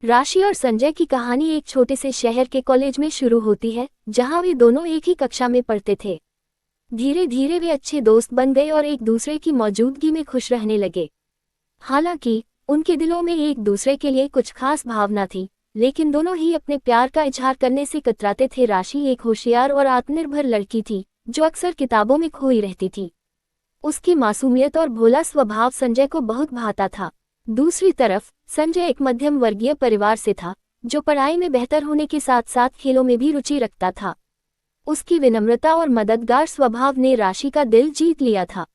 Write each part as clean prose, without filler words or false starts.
राशि और संजय की कहानी एक छोटे से शहर के कॉलेज में शुरू होती है, जहां वे दोनों एक ही कक्षा में पढ़ते थे। धीरे धीरे वे अच्छे दोस्त बन गए और एक दूसरे की मौजूदगी में खुश रहने लगे। हालांकि उनके दिलों में एक दूसरे के लिए कुछ खास भावना थी, लेकिन दोनों ही अपने प्यार का इजहार करने से कतराते थे। राशि एक होशियार और आत्मनिर्भर लड़की थी, जो अक्सर किताबों में खोई रहती थी। उसकी मासूमियत और भोला स्वभाव संजय को बहुत भाता था। दूसरी तरफ संजय एक मध्यम वर्गीय परिवार से था, जो पढ़ाई में बेहतर होने के साथ साथ खेलों में भी रुचि रखता था। उसकी विनम्रता और मददगार स्वभाव ने राशि का दिल जीत लिया था।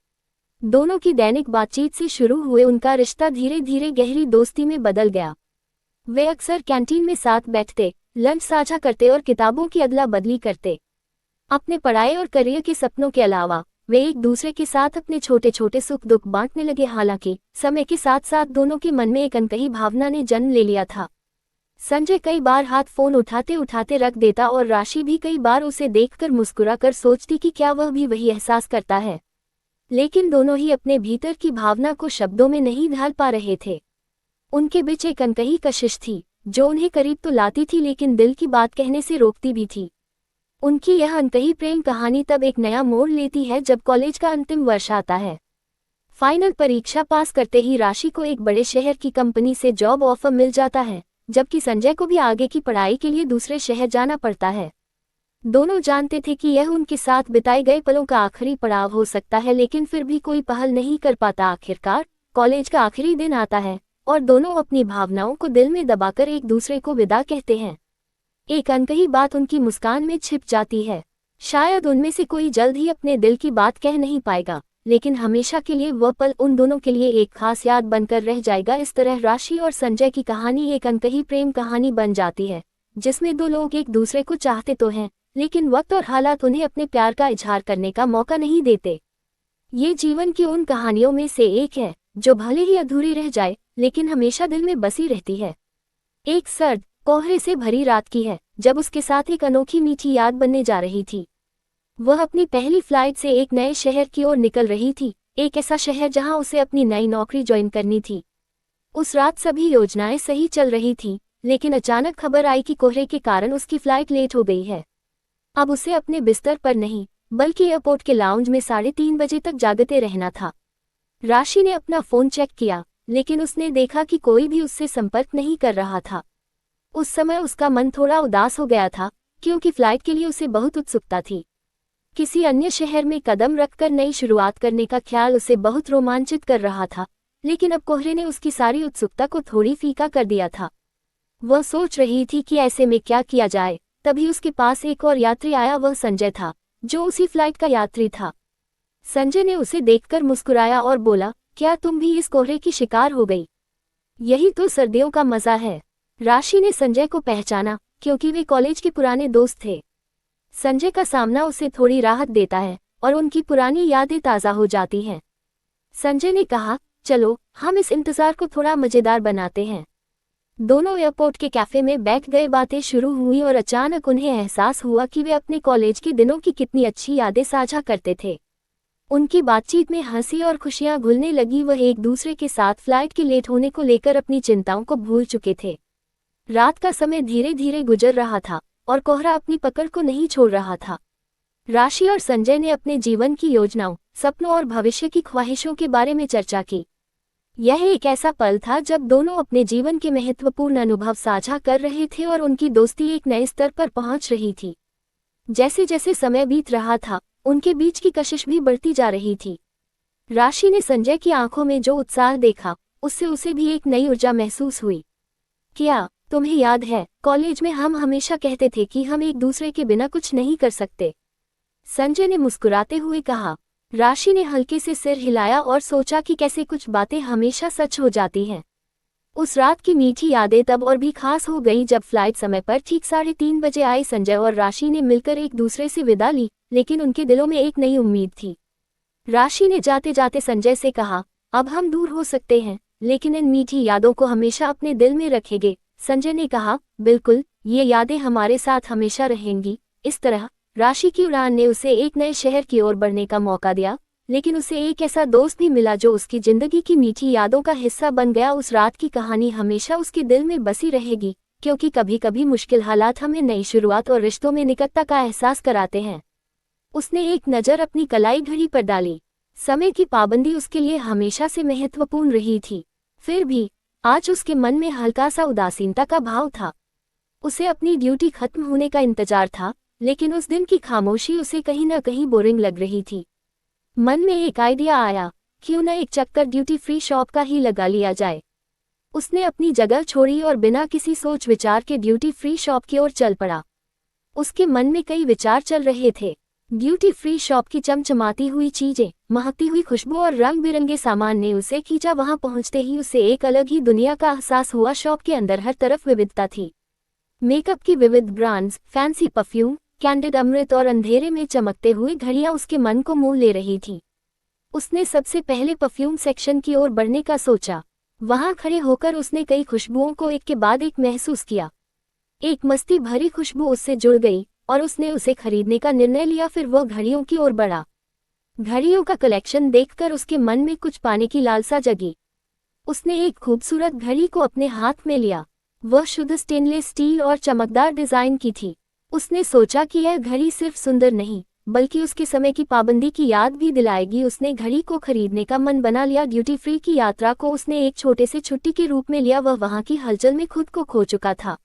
दोनों की दैनिक बातचीत से शुरू हुए उनका रिश्ता धीरे धीरे गहरी दोस्ती में बदल गया। वे अक्सर कैंटीन में साथ बैठते, लंच साझा करते और किताबों की अदला बदली करते। अपने पढ़ाई और करियर के सपनों के अलावा वे एक दूसरे के साथ अपने छोटे छोटे सुख दुख बांटने लगे। हालांकि समय के साथ साथ दोनों के मन में एक अनकही भावना ने जन्म ले लिया था। संजय कई बार हाथ फोन उठाते उठाते रख देता और राशि भी कई बार उसे देखकर मुस्कुराकर सोचती कि क्या वह भी वही एहसास करता है। लेकिन दोनों ही अपने भीतर की भावना को शब्दों में नहीं ढाल पा रहे थे। उनके बीच एक अनकही कशिश थी, जो उन्हें करीब तो लाती थी लेकिन दिल की बात कहने से रोकती भी थी। उनकी यह अनकही प्रेम कहानी तब एक नया मोड़ लेती है जब कॉलेज का अंतिम वर्ष आता है। फाइनल परीक्षा पास करते ही राशि को एक बड़े शहर की कंपनी से जॉब ऑफर मिल जाता है, जबकि संजय को भी आगे की पढ़ाई के लिए दूसरे शहर जाना पड़ता है। दोनों जानते थे कि यह उनके साथ बिताए गए पलों का आखिरी पड़ाव हो सकता है, लेकिन फिर भी कोई पहल नहीं कर पाता। आखिरकार कॉलेज का आखिरी दिन आता है और दोनों अपनी भावनाओं को दिल में दबाकर एक दूसरे को विदा कहते हैं। एक अनकही बात उनकी मुस्कान में छिप जाती है। शायद उनमें से कोई जल्द ही अपने दिल की बात कह नहीं पाएगा, लेकिन हमेशा के लिए वह पल उन दोनों के लिए एक खास याद बनकर रह जाएगा। इस तरह राशि और संजय की कहानी एक अनकही प्रेम कहानी बन जाती है, जिसमें दो लोग एक दूसरे को चाहते तो हैं, लेकिन वक्त और हालात उन्हें अपने प्यार का इजहार करने का मौका नहीं देते। ये जीवन की उन कहानियों में से एक है, जो भले ही अधूरी रह जाए, लेकिन हमेशा दिल में बसी रहती है। एक सर्द कोहरे से भरी रात की है, जब उसके साथ एक अनोखी मीठी याद बनने जा रही थी। वह अपनी पहली फ्लाइट से एक नए शहर की ओर निकल रही थी, एक ऐसा शहर जहां उसे अपनी नई नौकरी ज्वाइन करनी थी। उस रात सभी योजनाएं सही चल रही थीं, लेकिन अचानक खबर आई कि कोहरे के कारण उसकी फ्लाइट लेट हो गई है। अब उसे अपने बिस्तर पर नहीं, बल्कि एयरपोर्ट के लाउंज में 3:30 बजे तक जागते रहना था। राशि ने अपना फोन चेक किया, लेकिन उसने देखा कि कोई भी उससे संपर्क नहीं कर रहा था। उस समय उसका मन थोड़ा उदास हो गया था, क्योंकि फ्लाइट के लिए उसे बहुत उत्सुकता थी। किसी अन्य शहर में कदम रखकर नई शुरुआत करने का ख्याल उसे बहुत रोमांचित कर रहा था, लेकिन अब कोहरे ने उसकी सारी उत्सुकता को थोड़ी फीका कर दिया था। वह सोच रही थी कि ऐसे में क्या किया जाए। तभी उसके पास एक और यात्री आया। वह संजय था, जो उसी फ्लाइट का यात्री था। संजय ने उसे देखकर मुस्कुराया और बोला, क्या तुम भी इस कोहरे की शिकार हो गई? यही तो सर्दियों का मजा है। राशि ने संजय को पहचाना, क्योंकि वे कॉलेज के पुराने दोस्त थे। संजय का सामना उसे थोड़ी राहत देता है और उनकी पुरानी यादें ताज़ा हो जाती हैं। संजय ने कहा, चलो हम इस इंतजार को थोड़ा मजेदार बनाते हैं। दोनों एयरपोर्ट के कैफे में बैठ गए। बातें शुरू हुई और अचानक उन्हें एहसास हुआ कि वे अपने कॉलेज के दिनों की कितनी अच्छी यादें साझा करते थे। उनकी बातचीत में हंसी और खुशियां घुलने लगी। वह एक दूसरे के साथ फ्लाइट के लेट होने को लेकर अपनी चिंताओं को भूल चुके थे। रात का समय धीरे धीरे गुजर रहा था और कोहरा अपनी पकड़ को नहीं छोड़ रहा था। राशि और संजय ने अपने जीवन की योजनाओं, सपनों और भविष्य की ख्वाहिशों के बारे में चर्चा की। यह एक ऐसा पल था जब दोनों अपने जीवन के महत्वपूर्ण अनुभव साझा कर रहे थे और उनकी दोस्ती एक नए स्तर पर पहुंच रही थी। जैसे जैसे समय बीत रहा था, उनके बीच की कशिश भी बढ़ती जा रही थी। राशि ने संजय की आंखों में जो उत्साह देखा, उससे उसे भी एक नई ऊर्जा महसूस हुई। क्या तुम्हें याद है, कॉलेज में हम हमेशा कहते थे कि हम एक दूसरे के बिना कुछ नहीं कर सकते? संजय ने मुस्कुराते हुए कहा। राशि ने हल्के से सिर हिलाया और सोचा कि कैसे कुछ बातें हमेशा सच हो जाती हैं। उस रात की मीठी यादें तब और भी खास हो गई जब फ्लाइट समय पर ठीक 3:30 बजे आई। संजय और राशि ने मिलकर एक दूसरे से विदा ली, लेकिन उनके दिलों में एक नई उम्मीद थी। राशि ने जाते जाते संजय से कहा, अब हम दूर हो सकते हैं, लेकिन इन मीठी यादों को हमेशा अपने दिल में रखेंगे। संजय ने कहा, बिल्कुल, ये यादें हमारे साथ हमेशा रहेंगी। इस तरह राशि की उड़ान ने उसे एक नए शहर की ओर बढ़ने का मौका दिया, लेकिन उसे एक ऐसा दोस्त भी मिला जो उसकी जिंदगी की मीठी यादों का हिस्सा बन गया। उस रात की कहानी हमेशा उसके दिल में बसी रहेगी, क्योंकि कभी कभी मुश्किल हालात हमें नई शुरुआत और रिश्तों में निकटता का एहसास कराते हैं। उसने एक नज़र अपनी कलाई घड़ी पर डाली। समय की पाबंदी उसके लिए हमेशा से महत्वपूर्ण रही थी। फिर भी आज उसके मन में हल्का सा उदासीनता का भाव था। उसे अपनी ड्यूटी खत्म होने का इंतजार था, लेकिन उस दिन की खामोशी उसे कहीं न कहीं बोरिंग लग रही थी। मन में एक आइडिया आया, क्यों न एक चक्कर ड्यूटी फ्री शॉप का ही लगा लिया जाए। उसने अपनी जगह छोड़ी और बिना किसी सोच विचार के ड्यूटी फ्री शॉप की ओर चल पड़ा। उसके मन में कई विचार चल रहे थे। ड्यूटी फ्री शॉप की चमचमाती हुई चीजें, महकती हुई खुशबू और रंग बिरंगे सामान ने उसे खींचा। वहां पहुंचते ही उसे एक अलग ही दुनिया का एहसास हुआ। शॉप के अंदर हर तरफ विविधता थी। मेकअप की विविध ब्रांड्स, फैंसी परफ्यूम, कैंडिड अमृत और अंधेरे में चमकते हुए घड़ियां उसके मन को मोह ले रही थी। उसने सबसे पहले परफ्यूम सेक्शन की ओर बढ़ने का सोचा। वहां खड़े होकर उसने कई खुशबुओं को एक के बाद एक महसूस किया। एक मस्ती भरी खुशबू उससे जुड़ गई और उसने उसे खरीदने का निर्णय लिया। फिर वह घड़ियों की ओर बढ़ा। घड़ियों का कलेक्शन देखकर उसके मन में कुछ पाने की लालसा जगी। उसने एक खूबसूरत घड़ी को अपने हाथ में लिया। वह शुद्ध स्टेनलेस स्टील और चमकदार डिजाइन की थी। उसने सोचा कि यह घड़ी सिर्फ सुंदर नहीं, बल्कि उसके समय की पाबंदी की याद भी दिलाएगी। उसने घड़ी को खरीदने का मन बना लिया। ड्यूटी फ्री की यात्रा को उसने एक छोटे से छुट्टी के रूप में लिया। वह वहां की हलचल में खुद को खो चुका था।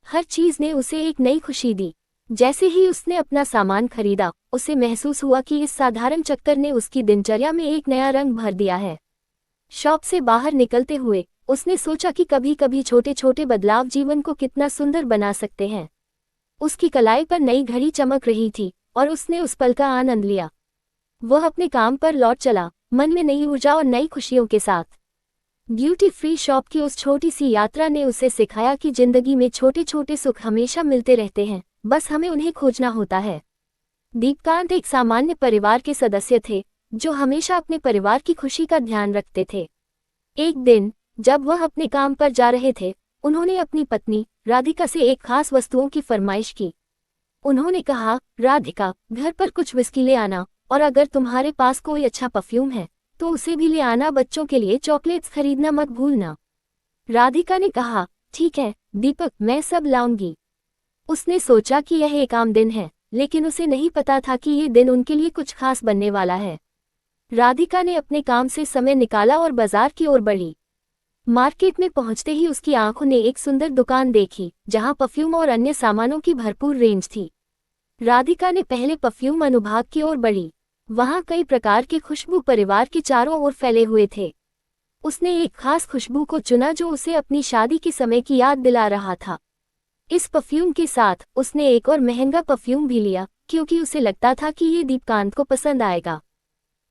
हर चीज ने उसे एक नई खुशी दी। जैसे ही उसने अपना सामान खरीदा, उसे महसूस हुआ कि इस साधारण चक्कर ने उसकी दिनचर्या में एक नया रंग भर दिया है। शॉप से बाहर निकलते हुए उसने सोचा कि कभी कभी छोटे छोटे बदलाव जीवन को कितना सुंदर बना सकते हैं। उसकी कलाई पर नई घड़ी चमक रही थी और उसने उस पल का आनंद लिया। वह अपने काम पर लौट चला, मन में नई ऊर्जा और नई खुशियों के साथ। ड्यूटी फ्री शॉप की उस छोटी सी यात्रा ने उसे सिखाया कि जिंदगी में छोटे छोटे सुख हमेशा मिलते रहते हैं, बस हमें उन्हें खोजना होता है। दीपकांत एक सामान्य परिवार के सदस्य थे, जो हमेशा अपने परिवार की खुशी का ध्यान रखते थे। एक दिन जब वह अपने काम पर जा रहे थे, उन्होंने अपनी पत्नी राधिका से एक खास वस्तुओं की फरमाइश की। उन्होंने कहा, राधिका, घर पर कुछ विस्की ले आना, और अगर तुम्हारे पास कोई अच्छा परफ्यूम है तो उसे भी ले आना। बच्चों के लिए चॉकलेट्स खरीदना मत भूलना। राधिका ने कहा, ठीक है दीपक, मैं सब लाऊंगी। उसने सोचा कि यह एक आम दिन है, लेकिन उसे नहीं पता था कि ये दिन उनके लिए कुछ खास बनने वाला है। राधिका ने अपने काम से समय निकाला और बाजार की ओर बढ़ी। मार्केट में पहुंचते ही उसकी आंखों ने एक सुंदर दुकान देखी, जहां परफ्यूम और अन्य सामानों की भरपूर रेंज थी। राधिका ने पहले परफ्यूम अनुभाग की ओर बढ़ी। वहां कई प्रकार के खुशबू परिवार के चारों ओर फैले हुए थे। उसने एक खास खुशबू को चुना जो उसे अपनी शादी के समय की याद दिला रहा था। इस परफ्यूम के साथ उसने एक और महंगा परफ्यूम भी लिया, क्योंकि उसे लगता था कि ये दीपकांत को पसंद आएगा।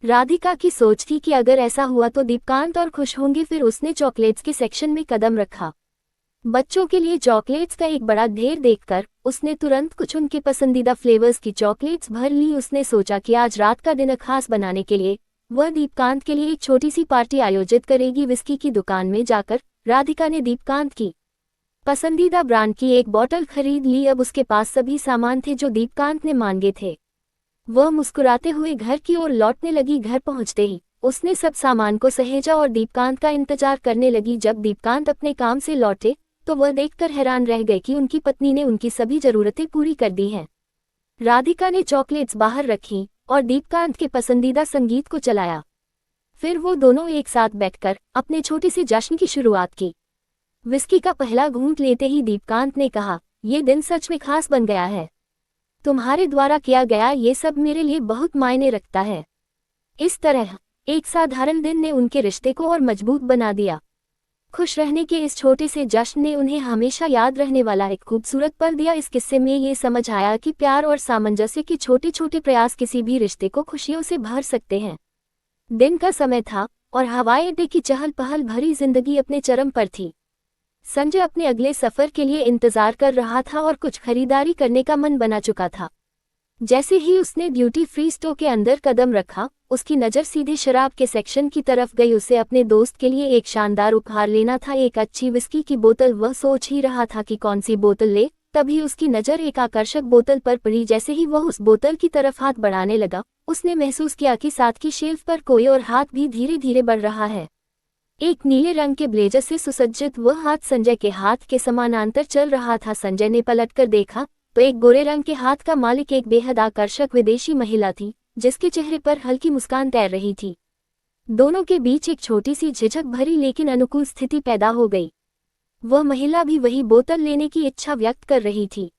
राधिका की सोच थी कि अगर ऐसा हुआ तो दीपकांत और खुश होंगे। फिर उसने चॉकलेट्स के सेक्शन में कदम रखा। बच्चों के लिए चॉकलेट्स का एक बड़ा ढेर देखकर उसने तुरंत कुछ उनके पसंदीदा फ्लेवर्स की चॉकलेट्स भर ली। उसने सोचा कि आज रात का दिन खास बनाने के लिए वह दीपकांत के लिए एक छोटी सी पार्टी आयोजित करेगी। विस्की की दुकान में जाकर राधिका ने दीपकांत की पसंदीदा ब्रांड की एक बोतल खरीद ली। अब उसके पास सभी सामान थे जो दीपकांत ने मांगे थे। वह मुस्कुराते हुए घर की ओर लौटने लगी। घर पहुंचते ही उसने सब सामान को सहेजा और दीपकांत का इंतजार करने लगी। जब दीपकांत अपने काम से लौटे तो वह देखकर हैरान रह गए कि उनकी पत्नी ने उनकी सभी जरूरतें पूरी कर दी हैं। राधिका ने चॉकलेट्स बाहर रखी और दीपकांत के पसंदीदा संगीत को चलाया। फिर वो दोनों एक साथ बैठकर अपने छोटे से जश्न की शुरुआत की। विस्की का पहला घूंट लेते ही दीपकांत ने कहा, यह दिन सच में खास बन गया है। तुम्हारे द्वारा किया गया ये सब मेरे लिए बहुत मायने रखता है। इस तरह एक साधारण दिन ने उनके रिश्ते को और मजबूत बना दिया। खुश रहने के इस छोटे से जश्न ने उन्हें हमेशा याद रहने वाला एक खूबसूरत पल दिया। इस किस्से में ये समझ आया कि प्यार और सामंजस्य के छोटे छोटे प्रयास किसी भी रिश्ते को खुशियों से भर सकते हैं। दिन का समय था और हवाई अड्डे की चहल पहल भरी जिंदगी अपने चरम पर थी। संजय अपने अगले सफर के लिए इंतजार कर रहा था और कुछ खरीदारी करने का मन बना चुका था। जैसे ही उसने ड्यूटी फ्री स्टोर के अंदर कदम रखा, उसकी नज़र सीधे शराब के सेक्शन की तरफ गई। उसे अपने दोस्त के लिए एक शानदार उपहार लेना था, एक अच्छी विस्की की बोतल। वह सोच ही रहा था कि कौन सी बोतल ले, तभी उसकी नज़र एक आकर्षक बोतल पर पड़ी। जैसे ही वह उस बोतल की तरफ हाथ बढ़ाने लगा, उसने महसूस किया कि साथ की शेल्फ पर कोई और हाथ भी धीरे धीरे बढ़ रहा है। एक नीले रंग के ब्लेजर से सुसज्जित वह हाथ संजय के हाथ के समानांतर चल रहा था। संजय ने पलटकर देखा तो एक गोरे रंग के हाथ का मालिक एक बेहद आकर्षक विदेशी महिला थी, जिसके चेहरे पर हल्की मुस्कान तैर रही थी। दोनों के बीच एक छोटी सी झिझक भरी लेकिन अनुकूल स्थिति पैदा हो गई। वह महिला भी वही बोतल लेने की इच्छा व्यक्त कर रही थी।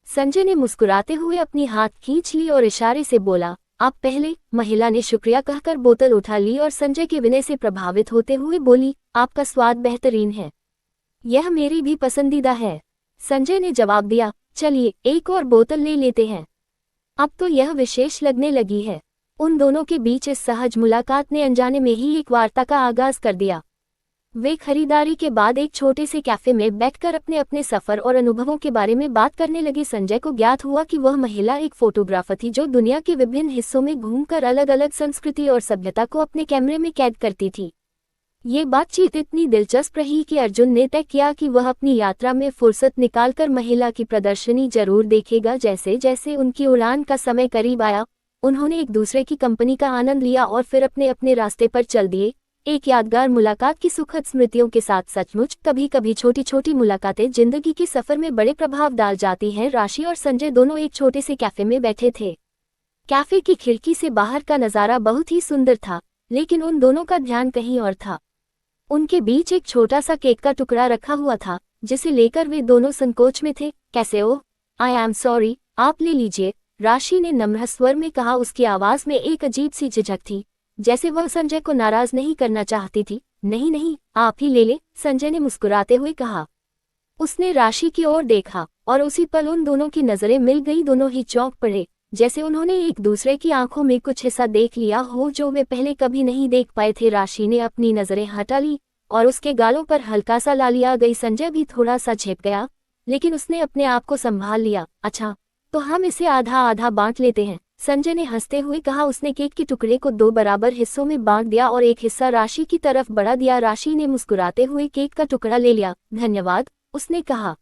संजय ने मुस्कुराते हुए अपनी हाथ खींच ली और इशारे से बोला, आप पहले। महिला ने शुक्रिया कहकर बोतल उठा ली और संजय के विनय से प्रभावित होते हुए बोली, आपका स्वाद बेहतरीन है। यह मेरी भी पसंदीदा है। संजय ने जवाब दिया, चलिए एक और बोतल ले लेते हैं। अब तो यह विशेष लगने लगी है। उन दोनों के बीच इस सहज मुलाकात ने अनजाने में ही एक वार्ता का आगाज कर दिया। वे खरीदारी के बाद एक छोटे से कैफे में बैठकर अपने अपने सफर और अनुभवों के बारे में बात करने लगे। संजय को ज्ञात हुआ कि वह महिला एक फोटोग्राफर थी जो दुनिया के विभिन्न हिस्सों में घूमकर अलग अलग संस्कृति और सभ्यता को अपने कैमरे में कैद करती थी। ये बातचीत इतनी दिलचस्प रही कि अर्जुन ने तय किया कि वह अपनी यात्रा में फुर्सत निकालकर महिला की प्रदर्शनी जरूर देखेगा। जैसे जैसे उनकी उड़ान का समय करीब आया, उन्होंने एक दूसरे की कंपनी का आनंद लिया और फिर अपने अपने रास्ते पर चल दिए, एक यादगार मुलाकात की सुखद स्मृतियों के साथ। सचमुच कभी कभी छोटी छोटी मुलाकातें जिंदगी के सफर में बड़े प्रभाव डाल जाती हैं। राशि और संजय दोनों एक छोटे से कैफे में बैठे थे। कैफे की खिड़की से बाहर का नज़ारा बहुत ही सुंदर था, लेकिन उन दोनों का ध्यान कहीं और था। उनके बीच एक छोटा सा केक का टुकड़ा रखा हुआ था, जिसे लेकर वे दोनों संकोच में थे। कैसे हो? आई एम सॉरी, आप ले लीजिए, राशि ने नम्र स्वर में कहा। उसकी आवाज में एक अजीब सी झिझक थी, जैसे वह संजय को नाराज नहीं करना चाहती थी। नहीं नहीं, आप ही ले ले, संजय ने मुस्कुराते हुए कहा। उसने राशि की ओर देखा और उसी पल उन दोनों की नजरें मिल गई। दोनों ही चौंक पड़े, जैसे उन्होंने एक दूसरे की आंखों में कुछ हिस्सा देख लिया हो जो वे पहले कभी नहीं देख पाए थे। राशि ने अपनी नजरें हटा ली और उसके गालों पर हल्का सा लाली आ गई। संजय भी थोड़ा सा झेप गया, लेकिन उसने अपने आप को संभाल लिया। अच्छा, तो हम इसे आधा आधा बांट लेते हैं, संजय ने हंसते हुए कहा। उसने केक के टुकड़े को 2 बराबर हिस्सों में बांट दिया और एक हिस्सा राशि की तरफ बढ़ा दिया। राशि ने मुस्कुराते हुए केक का टुकड़ा ले लिया। धन्यवाद, उसने कहा।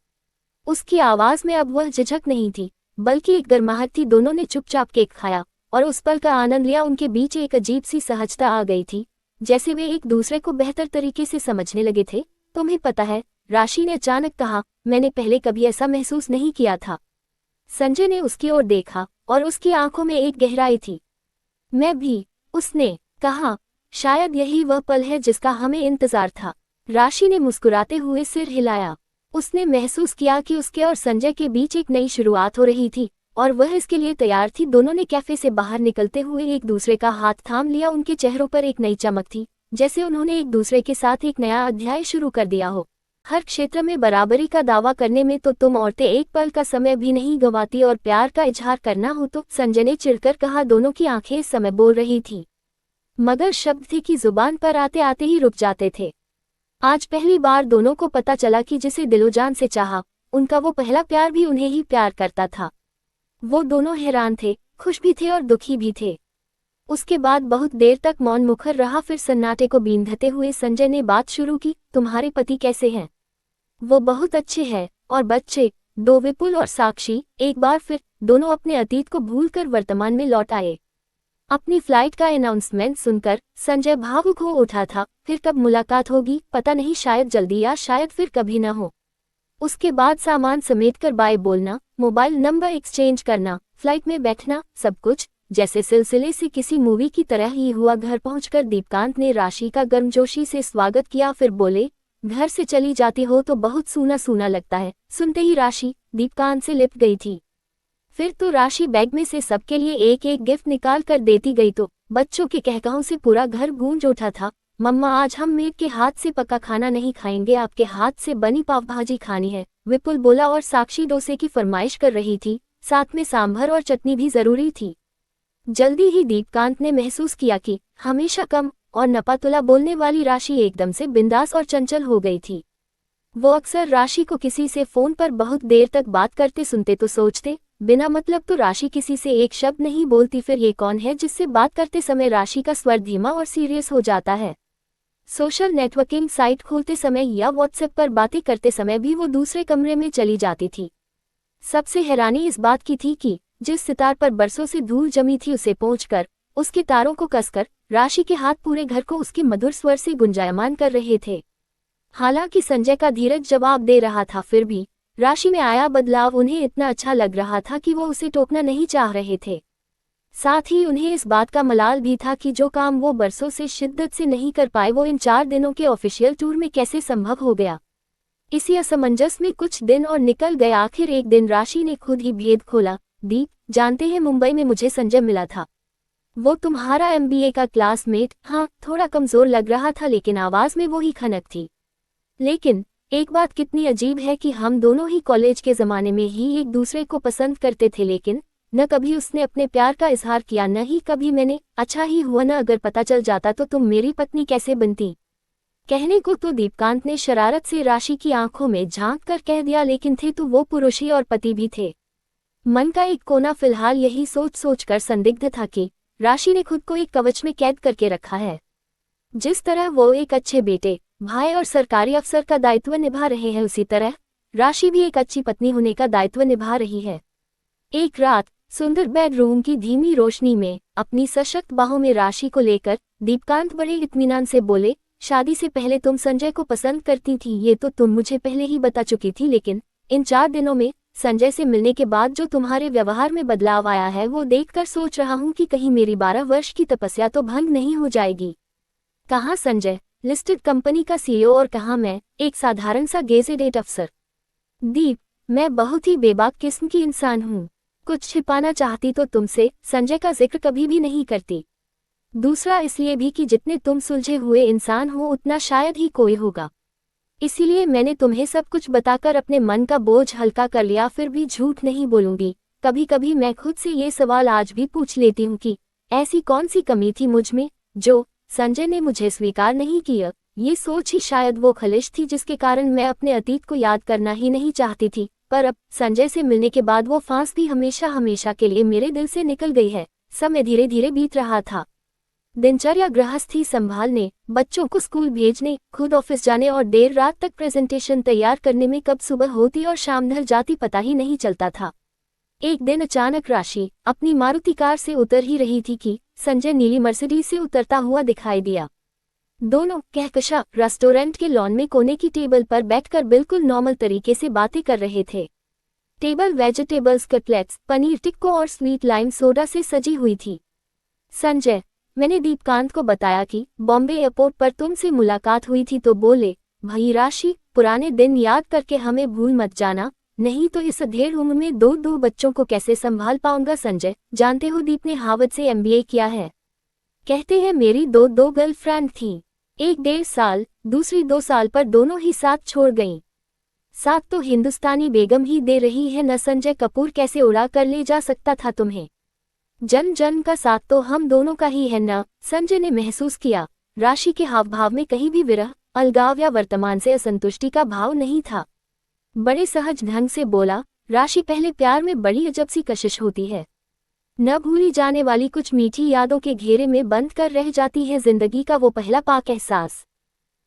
उसकी आवाज में अब वह झिझक नहीं थी, बल्कि एक गर्माहट थी। दोनों ने चुपचाप केक खाया और उस पल का आनंद लिया। उनके बीच एक अजीब सी सहजता आ गई थी, जैसे वे एक दूसरे को बेहतर तरीके से समझने लगे थे। तुम्हें पता है, राशि ने अचानक कहा, मैंने पहले कभी ऐसा महसूस नहीं किया था। संजय ने उसकी ओर देखा और उसकी आंखों में एक गहराई थी। मैं भी, उसने कहा। शायद यही वह पल है जिसका हमें इंतजार था। राशि ने मुस्कुराते हुए सिर हिलाया। उसने महसूस किया कि उसके और संजय के बीच एक नई शुरुआत हो रही थी और वह इसके लिए तैयार थी। दोनों ने कैफे से बाहर निकलते हुए एक दूसरे का हाथ थाम लिया। उनके चेहरों पर एक नई चमक थी, जैसे उन्होंने एक दूसरे के साथ एक नया अध्याय शुरू कर दिया हो। हर क्षेत्र में बराबरी का दावा करने में तो तुम औरतें एक पल का समय भी नहीं गंवाती, और प्यार का इजहार करना हो तो, संजय ने चिढ़कर कहा। दोनों की आंखें इस समय बोल रही थीं, मगर शब्द थे कि जुबान पर आते आते ही रुक जाते थे। आज पहली बार दोनों को पता चला कि जिसे दिलोजान से चाहा, उनका वो पहला प्यार भी उन्हें ही प्यार करता था। वो दोनों हैरान थे, खुश भी थे और दुखी भी थे। उसके बाद बहुत देर तक मौन मुखर रहा। फिर सन्नाटे को बींधते हुए संजय ने बात शुरू की, तुम्हारे पति कैसे हैं? वो बहुत अच्छे हैं। और बच्चे? 2, विपुल और साक्षी। एक बार फिर दोनों अपने अतीत को भूलकर वर्तमान में लौट आए। अपनी फ्लाइट का अनाउंसमेंट सुनकर संजय भावुक हो उठा था। फिर कब मुलाकात होगी? पता नहीं, शायद जल्दी या शायद फिर कभी न हो। उसके बाद सामान समेटकर बाय बोलना, मोबाइल नंबर एक्सचेंज करना, फ्लाइट में बैठना, सब कुछ जैसे सिलसिले से किसी मूवी की तरह ही हुआ। घर पहुंचकर दीपकांत ने राशि का गर्मजोशी से स्वागत किया। फिर बोले, घर से चली जाती हो तो बहुत सूना सूना लगता है। सुनते ही राशि दीपकांत से लिपट गई थी। फिर तो राशि बैग में से सबके लिए एक एक गिफ्ट निकाल कर देती गई तो बच्चों के कहकाहों से पूरा घर गूंज उठा था। मम्मा, आज हम मेड के हाथ से पका खाना नहीं खाएंगे, आपके हाथ से बनी पाव भाजी खानी है, विपुल बोला। और साक्षी डोसे की फरमाइश कर रही थी, साथ में सांभर और चटनी भी जरूरी थी। जल्दी ही दीपकांत ने महसूस किया कि हमेशा कम और नपातुला बोलने वाली राशि एकदम से बिंदास और चंचल हो गई थी। वो अक्सर राशि को किसी से फोन पर बहुत देर तक बात करते सुनते तो सोचते, बिना मतलब तो राशि किसी से एक शब्द नहीं बोलती, फिर ये कौन है जिससे बात करते समय राशि का स्वर धीमा और सीरियस हो जाता है। सोशल नेटवर्किंग साइट खोलते समय या व्हाट्सएप पर बातें करते समय भी वो दूसरे कमरे में चली जाती थी। सबसे हैरानी इस बात की थी कि जिस सितार पर बरसों से धूल जमी थी उसे पोंछकर, उसके तारों को कसकर राशि के हाथ पूरे घर को उसके मधुर स्वर से गुंजायमान कर रहे थे। हालांकि संजय का धीरज जवाब दे रहा था, फिर भी राशि में आया बदलाव उन्हें इतना अच्छा लग रहा था कि वो उसे टोकना नहीं चाह रहे थे। साथ ही उन्हें इस बात का मलाल भी था कि जो काम वो बरसों से शिद्दत से नहीं कर पाए वो इन 4 दिनों के ऑफिशियल टूर में कैसे संभव हो गया। इसी असमंजस में कुछ दिन और निकल गए। आखिर एक दिन राशि ने खुद ही भेद खोला। दीप, जानते हैं मुंबई में मुझे संजय मिला था। वो तुम्हारा MBA का क्लासमेट। हाँ, थोड़ा कमजोर लग रहा था लेकिन आवाज में वो ही खनक थी। लेकिन एक बात कितनी अजीब है कि हम दोनों ही कॉलेज के ज़माने में ही एक दूसरे को पसंद करते थे, लेकिन न कभी उसने अपने प्यार का इजहार किया, न ही कभी मैंने। अच्छा ही हुआ न, अगर पता चल जाता तो तुम मेरी पत्नी कैसे बनती। कहने को तो दीपकांत ने शरारत से राशि की आंखों में झांक कर कह दिया, लेकिन थे तो वो पुरुष ही और पति भी थे। मन का एक कोना फिलहाल यही सोच सोच कर संदिग्ध था कि राशि ने खुद को एक कवच में कैद करके रखा है। जिस तरह वो एक अच्छे बेटे, भाई और सरकारी अफसर का दायित्व निभा रहे हैं, उसी तरह राशि भी एक अच्छी पत्नी होने का दायित्व निभा रही है। एक रात सुंदर बेडरूम की धीमी रोशनी में अपनी सशक्त बाहों में राशि को लेकर दीपकांत बड़े इत्मीनान से बोले, शादी से पहले तुम संजय को पसंद करती थी, ये तो तुम मुझे पहले ही बता चुकी थी, लेकिन इन 4 दिनों में संजय से मिलने के बाद जो तुम्हारे व्यवहार में बदलाव आया है वो देखकर सोच रहा हूँ कि कहीं मेरी 12 वर्ष की तपस्या तो भंग नहीं हो जाएगी। कहाँ संजय, लिस्टेड कंपनी का CEO, और कहाँ मैं, एक साधारण सा गेजेटेड अफसर। दीप, मैं बहुत ही बेबाक किस्म की इंसान हूँ। कुछ छिपाना चाहती तो तुमसे संजय का जिक्र कभी भी नहीं करती। दूसरा इसलिए भी कि जितने तुम सुलझे हुए इंसान हो उतना शायद ही कोई होगा। इसीलिए मैंने तुम्हें सब कुछ बताकर अपने मन का बोझ हल्का कर लिया। फिर भी झूठ नहीं बोलूंगी, कभी कभी मैं खुद से ये सवाल आज भी पूछ लेती हूँ कि ऐसी कौन सी कमी थी मुझ में जो संजय ने मुझे स्वीकार नहीं किया। ये सोच ही शायद वो खलिश थी जिसके कारण मैं अपने अतीत को याद करना ही नहीं चाहती थी। पर अब संजय से मिलने के बाद वो फांस भी हमेशा हमेशा के लिए मेरे दिल से निकल गई है। समय धीरे धीरे बीत रहा था। दिनचर्या गृहस्थी संभालने, बच्चों को स्कूल भेजने, खुद ऑफिस जाने और देर रात तक प्रेजेंटेशन तैयार करने में कब सुबह होती और शाम ढल जाती पता ही नहीं चलता था। एक दिन अचानक राशि अपनी मारुति कार से उतर ही रही थी कि संजय नीली मर्सिडीज से उतरता हुआ दिखाई दिया। दोनों कहकशा रेस्टोरेंट के लॉन में कोने की टेबल पर बैठकर बिल्कुल नॉर्मल तरीके से बातें कर रहे थे। Table vegetables, cutlets, paneer Tikko और स्वीट लाइम सोडा से सजी हुई थी। संजय, मैंने दीपकांत को बताया कि बॉम्बे एयरपोर्ट पर तुमसे मुलाकात हुई थी तो बोले, भाई राशि, पुराने दिन याद करके हमें भूल मत जाना, नहीं तो इस अधेड़ उम्र में दो बच्चों को कैसे संभाल पाऊंगा। संजय, जानते हो दीप ने हार्वर्ड से MBA किया है। कहते हैं मेरी दो गर्लफ्रेंड थीं, एक 1.5 साल, दूसरी 2 साल पर दोनों ही साथ छोड़ गईं। साथ तो हिंदुस्तानी बेगम ही दे रही है न, संजय कपूर कैसे उड़ा कर ले जा सकता था तुम्हें। जन जन का साथ तो हम दोनों का ही है न। संजय ने महसूस किया राशि के हाव भाव में कहीं भी विरह, अलगाव या वर्तमान से असंतुष्टि का भाव नहीं था। बड़े सहज ढंग से बोला, राशि, पहले प्यार में बड़ी अजब सी कशिश होती है, न भूली जाने वाली कुछ मीठी यादों के घेरे में बंद कर रह जाती है जिंदगी का वो पहला पाक एहसास।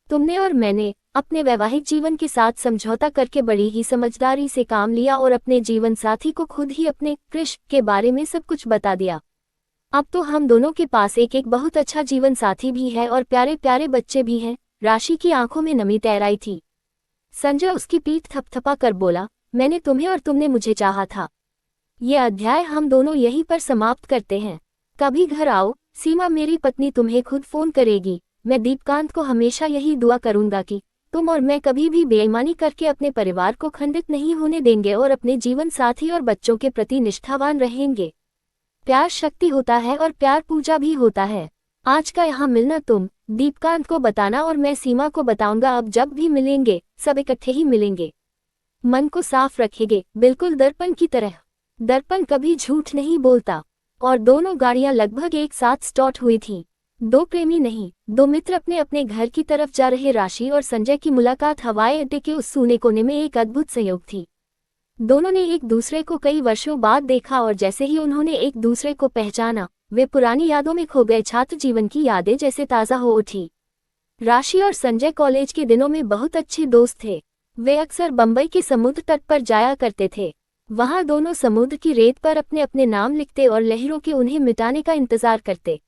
तुमने और मैंने अपने वैवाहिक जीवन के साथ समझौता करके बड़ी ही समझदारी से काम लिया और अपने जीवन साथी को खुद ही अपने कृष के बारे में सब कुछ बता दिया। अब तो हम दोनों के पास एक बहुत अच्छा जीवन साथी भी है और प्यारे प्यारे बच्चे भी हैं। राशि की आंखों में नमी तैर आई थी। संजय उसकी पीठ थपथपा कर बोला, मैंने तुम्हें और तुमने मुझे चाहा था। ये अध्याय हम दोनों यहीं पर समाप्त करते हैं। कभी घर आओ, सीमा मेरी पत्नी तुम्हें खुद फोन करेगी। मैं दीपकांत को हमेशा यही दुआ करूंगा कि तुम और मैं कभी भी बेईमानी करके अपने परिवार को खंडित नहीं होने देंगे और अपने जीवन साथी और बच्चों के प्रति निष्ठावान रहेंगे। प्यार शक्ति होता है और प्यार पूजा भी होता है। आज का यहाँ मिलना तुम दीपकांत को बताना और मैं सीमा को बताऊंगा। अब जब भी मिलेंगे सब इकट्ठे ही मिलेंगे। मन को साफ रखेंगे, बिल्कुल दर्पण की तरह। दर्पण कभी झूठ नहीं बोलता। और दोनों गाड़ियां लगभग एक साथ स्टार्ट हुई थीं। 2 प्रेमी नहीं, 2 मित्र अपने अपने घर की तरफ जा रहे। राशि और संजय की मुलाकात हवाई अड्डे के उस सूने कोने में एक अद्भुत संयोग थी। दोनों ने एक दूसरे को कई वर्षों बाद देखा और जैसे ही उन्होंने एक दूसरे को पहचाना, वे पुरानी यादों में खो गए छात्र जीवन की यादें जैसे ताज़ा हो उठी। राशि और संजय कॉलेज के दिनों में बहुत अच्छे दोस्त थे। वे अक्सर बंबई के समुद्र तट पर जाया करते थे। वहां दोनों समुद्र की रेत पर अपने अपने नाम लिखते और लहरों के उन्हें मिटाने का इंतजार करते।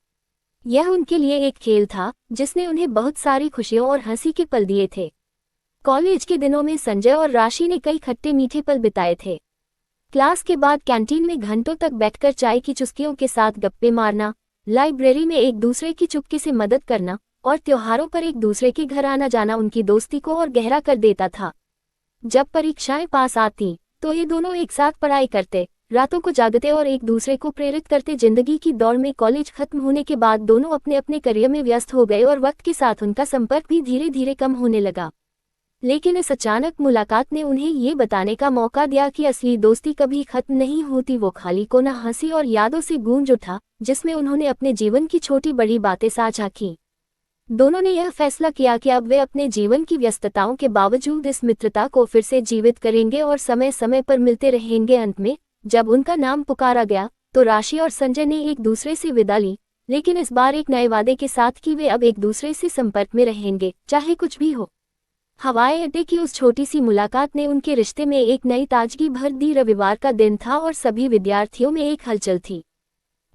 यह उनके लिए एक खेल था जिसने उन्हें बहुत सारी खुशियों और हंसी के पल दिए थे। कॉलेज के दिनों में संजय और राशि ने कई खट्टे मीठे पल बिताए थे। क्लास के बाद कैंटीन में घंटों तक बैठकर चाय की चुस्कियों के साथ गप्पे मारना, लाइब्रेरी में एक दूसरे की चुपके से मदद करना और त्योहारों पर एक दूसरे के घर आना जाना उनकी दोस्ती को और गहरा कर देता था। जब परीक्षाएं पास आती तो ये दोनों एक साथ पढ़ाई करते, रातों को जागते और एक दूसरे को प्रेरित करते। जिंदगी की दौड़ में कॉलेज खत्म होने के बाद दोनों अपने अपने करियर में व्यस्त हो गए और वक्त के साथ उनका संपर्क भी धीरे धीरे कम होने लगा। लेकिन इस अचानक मुलाकात ने उन्हें ये बताने का मौका दिया कि असली दोस्ती कभी खत्म नहीं होती। वो खाली कोना हंसी और यादों से गूंज उठा जिसमें उन्होंने अपने जीवन की छोटी बड़ी बातें साझा की। दोनों ने यह फैसला किया कि अब वे अपने जीवन की व्यस्तताओं के बावजूद इस मित्रता को फिर से जीवित करेंगे और समय समय पर मिलते रहेंगे। अंत में जब उनका नाम पुकारा गया तो राशि और संजय ने एक दूसरे से विदा ली, लेकिन इस बार एक नए वादे के साथ कि वे अब एक दूसरे से संपर्क में रहेंगे, चाहे कुछ भी हो। हवाई अड्डे की उस छोटी सी मुलाकात ने उनके रिश्ते में एक नई ताजगी भर दी। रविवार का दिन था और सभी विद्यार्थियों में एक हलचल थी।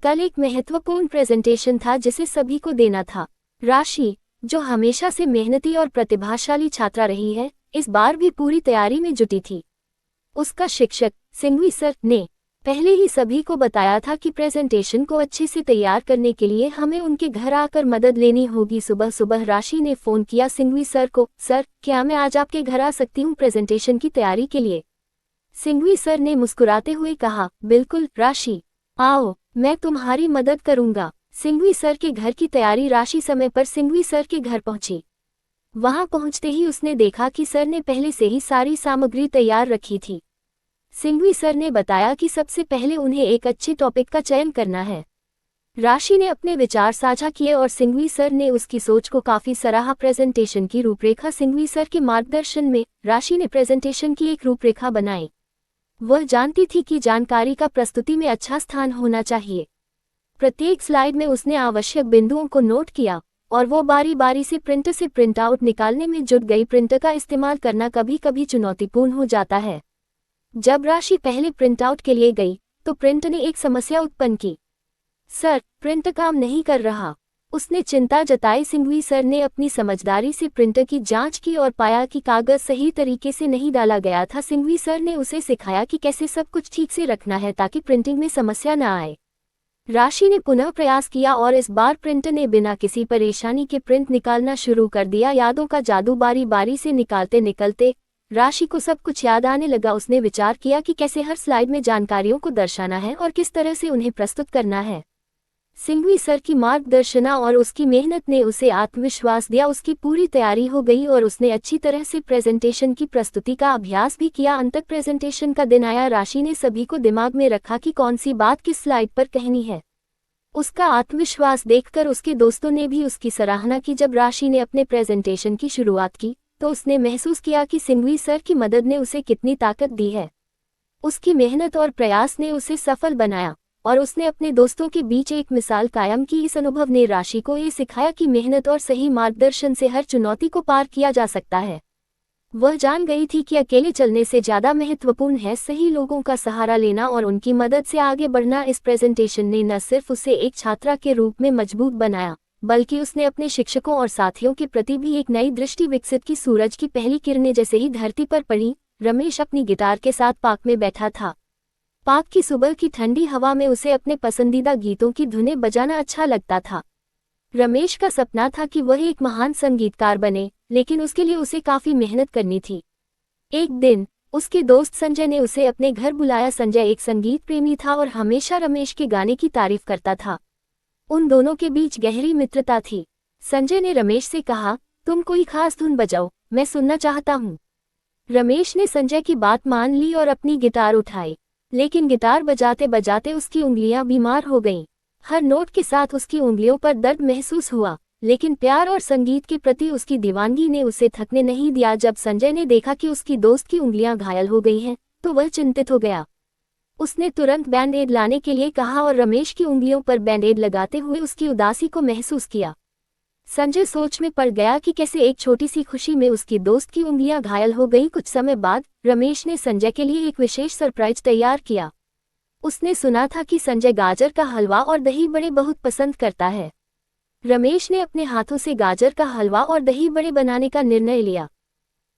कल एक महत्वपूर्ण प्रेजेंटेशन था जिसे सभी को देना था। राशि, जो हमेशा से मेहनती और प्रतिभाशाली छात्रा रही है, इस बार भी पूरी तैयारी में जुटी थी। उसका शिक्षक सिंघवी सर ने पहले ही सभी को बताया था कि प्रेजेंटेशन को अच्छे से तैयार करने के लिए हमें उनके घर आकर मदद लेनी होगी। सुबह सुबह राशि ने फोन किया सिंघवी सर को, सर क्या मैं आज आपके घर आ सकती हूँ प्रेजेंटेशन की तैयारी के लिए? सिंघवी सर ने मुस्कुराते हुए कहा, बिल्कुल राशि, आओ, मैं तुम्हारी मदद करूंगा। सिंघवी सर के घर की तैयारी राशि समय पर सिंघवी सर के घर पहुंची। वहां पहुंचते ही उसने देखा कि सर ने पहले से ही सारी सामग्री तैयार रखी थी। सिंघवी सर ने बताया कि सबसे पहले उन्हें एक अच्छे टॉपिक का चयन करना है। राशि ने अपने विचार साझा किए और सिंघवी सर ने उसकी सोच को काफी सराहा। प्रेजेंटेशन की रूपरेखा सिंघवी सर के मार्गदर्शन में राशि ने प्रेजेंटेशन की एक रूपरेखा बनाई। वह जानती थी कि जानकारी का प्रस्तुति में अच्छा स्थान होना चाहिए। प्रत्येक स्लाइड में उसने आवश्यक बिंदुओं को नोट किया और वो बारी बारी से प्रिंटर से प्रिंट आउट निकालने में जुट गई। प्रिंटर का इस्तेमाल करना कभी कभी चुनौतीपूर्ण हो जाता है। जब राशि पहले प्रिंट आउट के लिए गई तो प्रिंटर ने एक समस्या उत्पन्न की। सर, प्रिंटर काम नहीं कर रहा। उसने चिंता जताई। सिंघवी सर ने अपनी समझदारी से प्रिंटर की जांच की और पाया कि कागज सही तरीके से नहीं डाला गया था। सिंघवी सर ने उसे सिखाया कि कैसे सब कुछ ठीक से रखना है ताकि प्रिंटिंग में समस्या न आए। राशि ने पुनः प्रयास किया और इस बार प्रिंटर ने बिना किसी परेशानी के प्रिंट निकालना शुरू कर दिया। यादों का जादू बारी बारी से निकालते निकलते राशि को सब कुछ याद आने लगा। उसने विचार किया कि कैसे हर स्लाइड में जानकारियों को दर्शाना है और किस तरह से उन्हें प्रस्तुत करना है। सिंघवी सर की मार्गदर्शना और उसकी मेहनत ने उसे आत्मविश्वास दिया। उसकी पूरी तैयारी हो गई और उसने अच्छी तरह से प्रेजेंटेशन की प्रस्तुति का अभ्यास भी किया। अंत तक प्रेजेंटेशन का दिन आया। राशि ने सभी को दिमाग में रखा कि कौन सी बात किस स्लाइड पर कहनी है। उसका आत्मविश्वास देखकर उसके दोस्तों ने भी उसकी सराहना की। जब राशि ने अपने प्रेजेंटेशन की शुरुआत की तो उसने महसूस किया कि सिंघवी सर की मदद ने उसे कितनी ताकत दी है। उसकी मेहनत और प्रयास ने उसे सफल बनाया और उसने अपने दोस्तों के बीच एक मिसाल कायम की। इस अनुभव ने राशि को ये सिखाया कि मेहनत और सही मार्गदर्शन से हर चुनौती को पार किया जा सकता है। वह जान गई थी कि अकेले चलने से ज्यादा महत्वपूर्ण है सही लोगों का सहारा लेना और उनकी मदद से आगे बढ़ना। इस प्रेजेंटेशन ने न सिर्फ उसे एक छात्रा के रूप में मजबूत बनाया, बल्कि उसने अपने शिक्षकों और साथियों के प्रति भी एक नई दृष्टि विकसित की। सूरज की पहली किरणें जैसे ही धरती पर पड़ी, रमेश अपनी गिटार के साथ पार्क में बैठा था। पार्क की सुबह की ठंडी हवा में उसे अपने पसंदीदा गीतों की धुनें बजाना अच्छा लगता था। रमेश का सपना था कि वह एक महान संगीतकार बने, लेकिन उसके लिए उसे काफी मेहनत करनी थी। एक दिन उसके दोस्त संजय ने उसे अपने घर बुलाया। संजय एक संगीत प्रेमी था और हमेशा रमेश के गाने की तारीफ करता था। उन दोनों के बीच गहरी मित्रता थी। संजय ने रमेश से कहा, तुम कोई खास धुन बजाओ, मैं सुनना चाहता हूँ। रमेश ने संजय की बात मान ली और अपनी गिटार उठाई, लेकिन गिटार बजाते बजाते उसकी उंगलियां बीमार हो गईं। हर नोट के साथ उसकी उंगलियों पर दर्द महसूस हुआ, लेकिन प्यार और संगीत के प्रति उसकी दीवानगी ने उसे थकने नहीं दिया। जब संजय ने देखा कि उसकी दोस्त की उंगलियां घायल हो गई हैं, तो वह चिंतित हो गया। उसने तुरंत बैंड-एड लाने के लिए कहा और रमेश की उंगलियों पर बैंड-एड लगाते हुए उसकी उदासी को महसूस किया। संजय सोच में पड़ गया कि कैसे एक छोटी सी खुशी में उसकी दोस्त की उंगलियां घायल हो गई। कुछ समय बाद रमेश ने संजय के लिए एक विशेष सरप्राइज तैयार किया। उसने सुना था कि संजय गाजर का हलवा और दही बड़े बहुत पसंद करता है। रमेश ने अपने हाथों से गाजर का हलवा और दही बड़े बनाने का निर्णय लिया।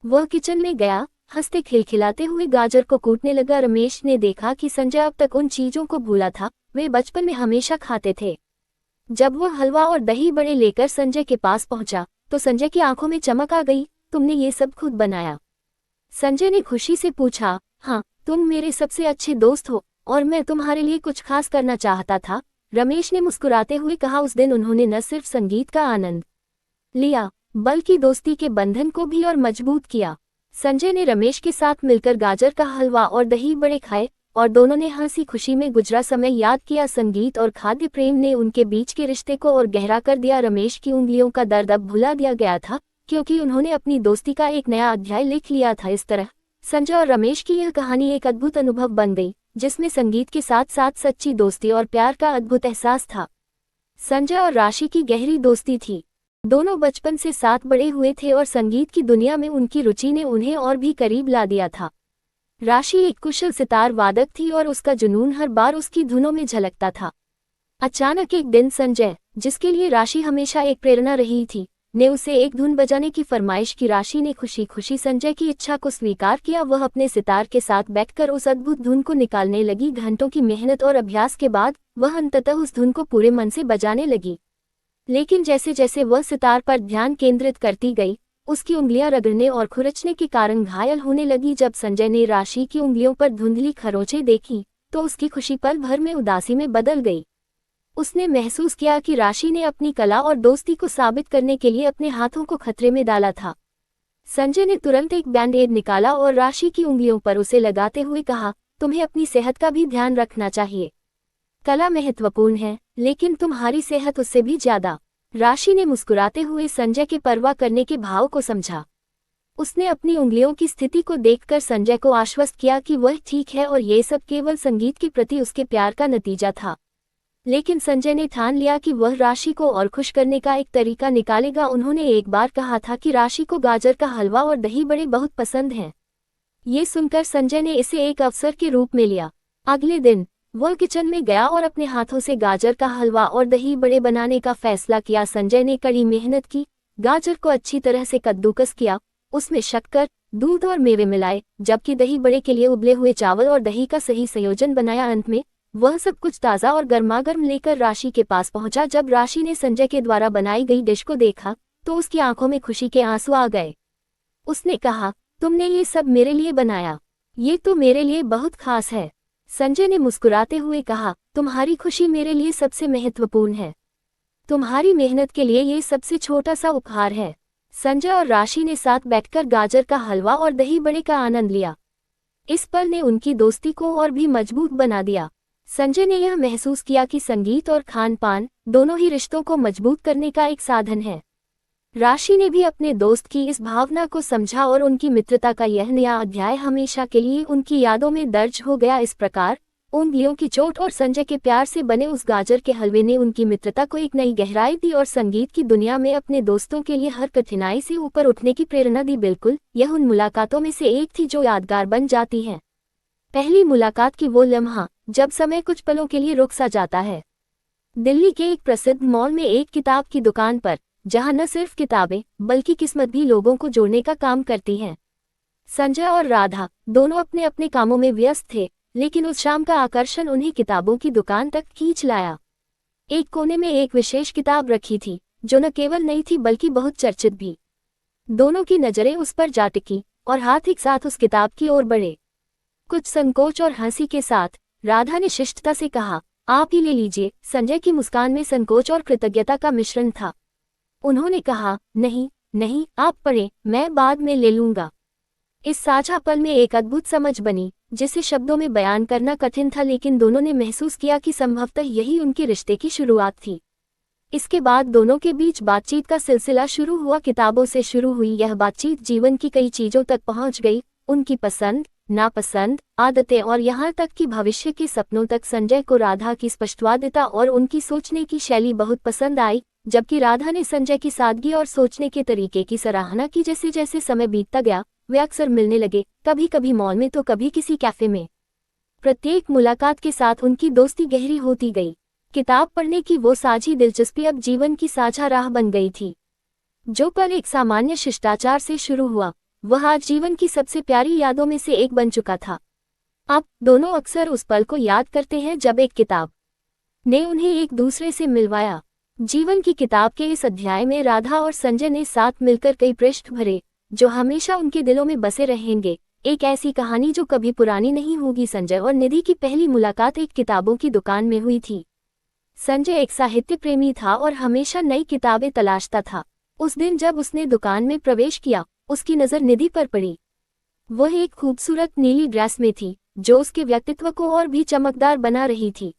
वह किचन में गया, हंसते खिलखिलाते हुए गाजर को कूटने लगा। रमेश ने देखा कि संजय अब तक उन चीजों को भूला था, वे बचपन में हमेशा खाते थे। जब वह हलवा और दही बड़े लेकर संजय के पास पहुंचा, तो संजय की आंखों में चमक आ गई। तुमने ये सब खुद बनाया? संजय ने खुशी से पूछा। हाँ, तुम मेरे सबसे अच्छे दोस्त हो और मैं तुम्हारे लिए कुछ खास करना चाहता था, रमेश ने मुस्कुराते हुए कहा। उस दिन उन्होंने न सिर्फ संगीत का आनंद लिया, बल्कि दोस्ती के बंधन को भी और मजबूत किया। संजय ने रमेश के साथ मिलकर गाजर का हलवा और दही बड़े खाए और दोनों ने हंसी खुशी में गुजरा समय याद किया। संगीत और खाद्य प्रेम ने उनके बीच के रिश्ते को और गहरा कर दिया। रमेश की उंगलियों का दर्द अब भुला दिया गया था, क्योंकि उन्होंने अपनी दोस्ती का एक नया अध्याय लिख लिया था। इस तरह संजय और रमेश की यह कहानी एक अद्भुत अनुभव बन गई, जिसमें संगीत के साथ साथ सच्ची दोस्ती और प्यार का अद्भुत एहसास था। संजय और राशि की गहरी दोस्ती थी। दोनों बचपन से साथ बड़े हुए थे और संगीत की दुनिया में उनकी रुचि ने उन्हें और भी करीब ला दिया था। राशि एक कुशल सितार वादक थी और उसका जुनून हर बार उसकी धुनों में झलकता था। अचानक एक दिन संजय, जिसके लिए राशि हमेशा एक प्रेरणा रही थी, ने उसे एक धुन बजाने की फरमाइश की। राशि ने खुशी खुशी संजय की इच्छा को स्वीकार किया। वह अपने सितार के साथ बैठकर उस अद्भुत धुन को निकालने लगी। घंटों की मेहनत और अभ्यास के बाद वह अंततः उस धुन को पूरे मन से बजाने लगी। लेकिन जैसे जैसे वह सितार पर ध्यान केंद्रित करती गई, उसकी उंगलियां रगड़ने और खुरचने के कारण घायल होने लगी। जब संजय ने राशि की उंगलियों पर धुंधली खरोंचें देखी, तो उसकी खुशी पल भर में उदासी में बदल गई। उसने महसूस किया कि राशि ने अपनी कला और दोस्ती को साबित करने के लिए अपने हाथों को खतरे में डाला था। संजय ने तुरंत एक बैंड-एड निकाला और राशि की उंगलियों पर उसे लगाते हुए कहा, तुम्हें अपनी सेहत का भी ध्यान रखना चाहिए। कला महत्वपूर्ण है, लेकिन तुम्हारी सेहत उससे भी ज्यादा। राशि ने मुस्कुराते हुए संजय के परवाह करने के भाव को समझा। उसने अपनी उंगलियों की स्थिति को देखकर संजय को आश्वस्त किया कि वह ठीक है और ये सब केवल संगीत के प्रति उसके प्यार का नतीजा था। लेकिन संजय ने ठान लिया कि वह राशि को और खुश करने का एक तरीका निकालेगा। उन्होंने एक बार कहा था कि राशि को गाजर का हलवा और दही बड़े बहुत पसंद हैं। ये सुनकर संजय ने इसे एक अवसर के रूप में लिया। अगले दिन वह किचन में गया और अपने हाथों से गाजर का हलवा और दही बड़े बनाने का फैसला किया। संजय ने कड़ी मेहनत की, गाजर को अच्छी तरह से कद्दूकस किया, उसमें शक्कर, दूध और मेवे मिलाए, जबकि दही बड़े के लिए उबले हुए चावल और दही का सही संयोजन बनाया। अंत में वह सब कुछ ताज़ा और गर्मागर्म लेकर राशि के पास पहुंचा। जब राशि ने संजय के द्वारा बनाई गई डिश को देखा, तो उसकी आंखों में खुशी के आंसू आ गए। उसने कहा, तुमने ये सब मेरे लिए बनाया, ये तो मेरे लिए बहुत खास है। संजय ने मुस्कुराते हुए कहा, तुम्हारी खुशी मेरे लिए सबसे महत्वपूर्ण है। तुम्हारी मेहनत के लिए ये सबसे छोटा सा उपहार है। संजय और राशि ने साथ बैठकर गाजर का हलवा और दही बड़े का आनंद लिया। इस पल ने उनकी दोस्ती को और भी मजबूत बना दिया। संजय ने यह महसूस किया कि संगीत और खान पान दोनों ही रिश्तों को मजबूत करने का एक साधन है। राशि ने भी अपने दोस्त की इस भावना को समझा और उनकी मित्रता का यह नया अध्याय हमेशा के लिए उनकी यादों में दर्ज हो गया। इस प्रकार उंगलियों की चोट और संजय के प्यार से बने उस गाजर के हलवे ने उनकी मित्रता को एक नई गहराई दी और संगीत की दुनिया में अपने दोस्तों के लिए हर कठिनाई से ऊपर उठने की प्रेरणा दी। बिल्कुल, यह उन मुलाकातों में से एक थी जो यादगार बन जाती हैं। पहली मुलाकात की वो लम्हा जब समय कुछ पलों के लिए रुक सा जाता है। दिल्ली के एक प्रसिद्ध मॉल में एक किताब की दुकान पर, जहां न सिर्फ किताबें बल्कि किस्मत भी लोगों को जोड़ने का काम करती हैं। संजय और राधा दोनों अपने अपने कामों में व्यस्त थे, लेकिन उस शाम का आकर्षण उन्हें किताबों की दुकान तक खींच लाया। एक कोने में एक विशेष किताब रखी थी, जो न केवल नई थी बल्कि बहुत चर्चित भी। दोनों की नजरें उस पर जा टिकी और हाथ एक साथ उस किताब की ओर बढ़े। कुछ संकोच और हंसी के साथ राधा ने शिष्टता से कहा, आप ही ले लीजिए। संजय की मुस्कान में संकोच और कृतज्ञता का मिश्रण था। उन्होंने कहा, नहीं नहीं, आप पढ़ें, मैं बाद में ले लूंगा। इस साझा पल में एक अद्भुत समझ बनी, जिसे शब्दों में बयान करना कठिन था, लेकिन दोनों ने महसूस किया कि संभवतः यही उनके रिश्ते की शुरुआत थी। इसके बाद दोनों के बीच बातचीत का सिलसिला शुरू हुआ। किताबों से शुरू हुई यह बातचीत जीवन की कई चीजों तक पहुंच गई, उनकी पसंद, नापसंद, आदतें और यहाँ तक कि भविष्य के सपनों तक। संजय को राधा की स्पष्टवादिता और उनकी सोचने की शैली बहुत पसंद आई। जबकि राधा ने संजय की सादगी और सोचने के तरीके की सराहना की। जैसे जैसे समय बीतता गया वे अक्सर मिलने लगे, कभी कभी मॉल में तो कभी किसी कैफे में। प्रत्येक मुलाकात के साथ उनकी दोस्ती गहरी होती गई। किताब पढ़ने की वो साझी दिलचस्पी अब जीवन की साझा राह बन गई थी। जो पल एक सामान्य शिष्टाचार से शुरू हुआ वह आज जीवन की सबसे प्यारी यादों में से एक बन चुका था। अब दोनों अक्सर उस पल को याद करते हैं जब एक किताब ने उन्हें एक दूसरे से मिलवाया। जीवन की किताब के इस अध्याय में राधा और संजय ने साथ मिलकर कई पृष्ठ भरे जो हमेशा उनके दिलों में बसे रहेंगे। एक ऐसी कहानी जो कभी पुरानी नहीं होगी। संजय और निधि की पहली मुलाकात एक किताबों की दुकान में हुई थी। संजय एक साहित्य प्रेमी था और हमेशा नई किताबें तलाशता था। उस दिन जब उसने दुकान में प्रवेश किया उसकी नज़र निधि पर पड़ी। वह एक खूबसूरत नीली ड्रेस में थी जो उसके व्यक्तित्व को और भी चमकदार बना रही थी।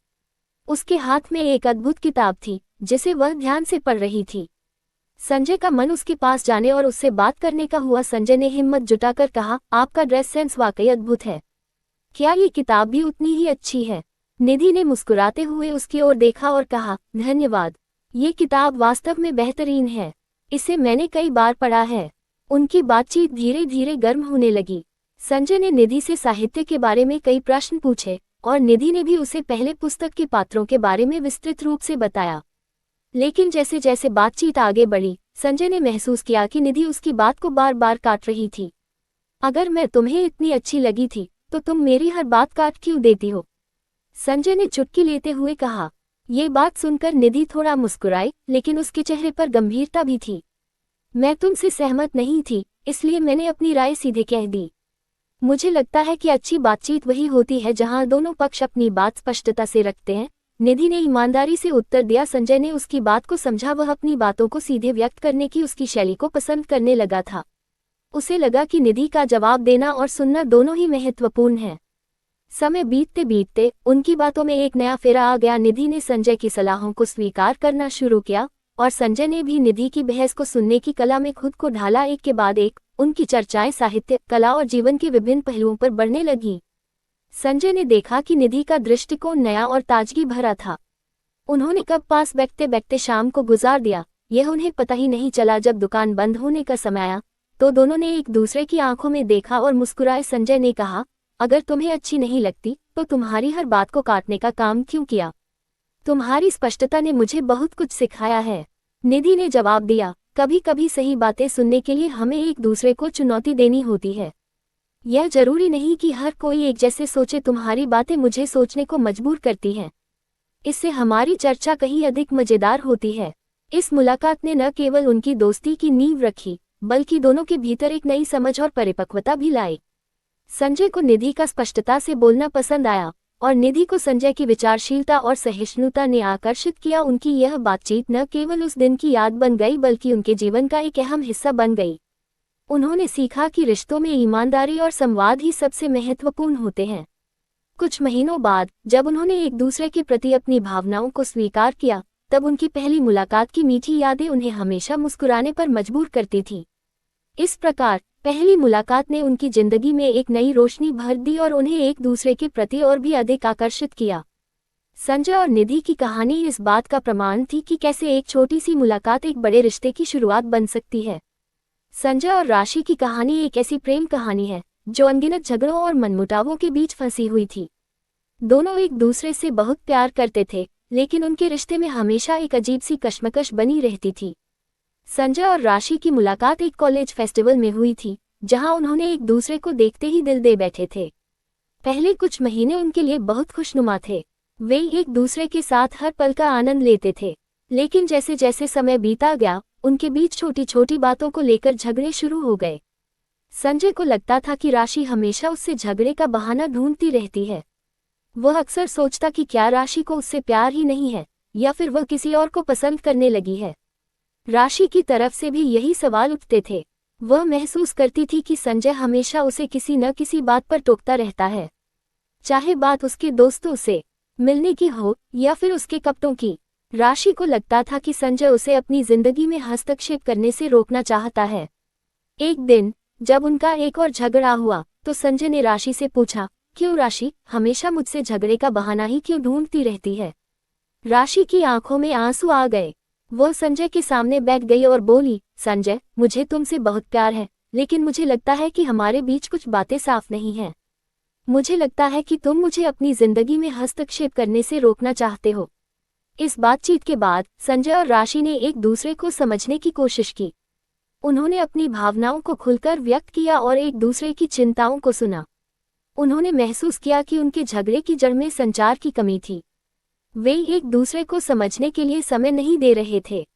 उसके हाथ में एक अद्भुत किताब थी जिसे वह ध्यान से पढ़ रही थी। संजय का मन उसके पास जाने और उससे बात करने का हुआ। संजय ने हिम्मत जुटाकर कहा, आपका ड्रेस सेंस वाकई अद्भुत है। क्या ये किताब भी उतनी ही अच्छी है? निधि ने मुस्कुराते हुए उसकी ओर देखा और कहा, धन्यवाद, ये किताब वास्तव में बेहतरीन है। इसे मैंने कई बार पढ़ा है। उनकी बातचीत धीरे धीरे गर्म होने लगी। संजय ने निधि से साहित्य के बारे में कई प्रश्न पूछे और निधि ने भी उसे पहले पुस्तक के पात्रों के बारे में विस्तृत रूप से बताया। लेकिन जैसे जैसे बातचीत आगे बढ़ी संजय ने महसूस किया कि निधि उसकी बात को बार बार काट रही थी। अगर मैं तुम्हें इतनी अच्छी लगी थी तो तुम मेरी हर बात काट क्यों देती हो? संजय ने चुटकी लेते हुए कहा। ये बात सुनकर निधि थोड़ा मुस्कुराई लेकिन उसके चेहरे पर गंभीरता भी थी। मैं तुमसे सहमत नहीं थी इसलिए मैंने अपनी राय सीधे कह दी। मुझे लगता है कि अच्छी बातचीत वही होती है जहां दोनों पक्ष अपनी बात स्पष्टता से रखते हैं, निधि ने ईमानदारी से उत्तर दिया। संजय ने उसकी बात को समझा। वह अपनी बातों को सीधे व्यक्त करने की उसकी शैली को पसंद करने लगा था। उसे लगा कि निधि का जवाब देना और सुनना दोनों ही महत्वपूर्ण है। समय बीतते बीतते उनकी बातों में एक नया फेरा आ गया। निधि ने संजय की सलाहों को स्वीकार करना शुरू किया और संजय ने भी निधि की बहस को सुनने की कला में खुद को ढाला। एक के बाद एक उनकी चर्चाएं साहित्य, कला और जीवन के विभिन्न पहलुओं पर बढ़ने लगी। संजय ने देखा कि निधि का दृष्टिकोण नया और ताजगी भरा था। उन्होंने कब पास बैठते बैठते शाम को गुजार दिया यह उन्हें पता ही नहीं चला। जब दुकान बंद होने का समय आया तो दोनों ने एक दूसरे की आंखों में देखा और मुस्कुराए। संजय ने कहा, अगर तुम्हें अच्छी नहीं लगती तो तुम्हारी हर बात को काटने का काम क्यों किया? तुम्हारी स्पष्टता ने मुझे बहुत कुछ सिखाया है। निधि ने जवाब दिया, कभी कभी सही बातें सुनने के लिए हमें एक दूसरे को चुनौती देनी होती है। यह जरूरी नहीं कि हर कोई एक जैसे सोचे। तुम्हारी बातें मुझे सोचने को मजबूर करती हैं। इससे हमारी चर्चा कहीं अधिक मजेदार होती है। इस मुलाकात ने न केवल उनकी दोस्ती की नींव रखी बल्कि दोनों के भीतर एक नई समझ और परिपक्वता भी लाई। संजय को निधि का स्पष्टता से बोलना पसंद आया और निधि को संजय की विचारशीलता और सहिष्णुता ने आकर्षित किया। उनकी यह बातचीत न केवल उस दिन की याद बन गई बल्कि उनके जीवन का एक अहम हिस्सा बन गई। उन्होंने सीखा कि रिश्तों में ईमानदारी और संवाद ही सबसे महत्वपूर्ण होते हैं। कुछ महीनों बाद जब उन्होंने एक दूसरे के प्रति अपनी भावनाओं को स्वीकार किया तब उनकी पहली मुलाकात की मीठी यादें उन्हें हमेशा मुस्कुराने पर मजबूर करती थी। इस प्रकार पहली मुलाकात ने उनकी जिंदगी में एक नई रोशनी भर दी और उन्हें एक दूसरे के प्रति और भी अधिक आकर्षित किया। संजय और निधि की कहानी इस बात का प्रमाण थी कि कैसे एक छोटी सी मुलाकात एक बड़े रिश्ते की शुरुआत बन सकती है। संजय और राशि की कहानी एक ऐसी प्रेम कहानी है जो अनगिनत झगड़ों और मनमुटावों के बीच फंसी हुई थी। दोनों एक दूसरे से बहुत प्यार करते थे लेकिन उनके रिश्ते में हमेशा एक अजीब सी कश्मकश बनी रहती थी। संजय और राशि की मुलाकात एक कॉलेज फेस्टिवल में हुई थी जहां उन्होंने एक दूसरे को देखते ही दिल दे बैठे थे। पहले कुछ महीने उनके लिए बहुत खुशनुमा थे। वे एक दूसरे के साथ हर पल का आनंद लेते थे। लेकिन जैसे जैसे समय बीता गया उनके बीच छोटी छोटी बातों को लेकर झगड़े शुरू हो गए। संजय को लगता था कि राशि हमेशा उससे झगड़े का बहाना ढूंढती रहती है। वह अक्सर सोचता कि क्या राशि को उससे प्यार ही नहीं है या फिर वह किसी और को पसंद करने लगी है। राशि की तरफ से भी यही सवाल उठते थे। वह महसूस करती थी कि संजय हमेशा उसे किसी न किसी बात पर टोकता रहता है, चाहे बात उसके दोस्तों से मिलने की हो या फिर उसके कपड़ों की। राशि को लगता था कि संजय उसे अपनी जिंदगी में हस्तक्षेप करने से रोकना चाहता है। एक दिन जब उनका एक और झगड़ा हुआ तो संजय ने राशि से पूछा, क्यों राशि हमेशा मुझसे झगड़े का बहाना ही क्यों ढूंढती रहती है? राशि की आंखों में आंसू आ गए। वो संजय के सामने बैठ गई और बोली, संजय, मुझे तुमसे बहुत प्यार है, लेकिन मुझे लगता है कि हमारे बीच कुछ बातें साफ नहीं हैं। मुझे लगता है कि तुम मुझे अपनी जिंदगी में हस्तक्षेप करने से रोकना चाहते हो। इस बातचीत के बाद संजय और राशि ने एक दूसरे को समझने की कोशिश की। उन्होंने अपनी भावनाओं को खुलकर व्यक्त किया और एक दूसरे की चिंताओं को सुना। उन्होंने महसूस किया कि उनके झगड़े की जड़ में संचार की कमी थी। वे एक दूसरे को समझने के लिए समय नहीं दे रहे थे।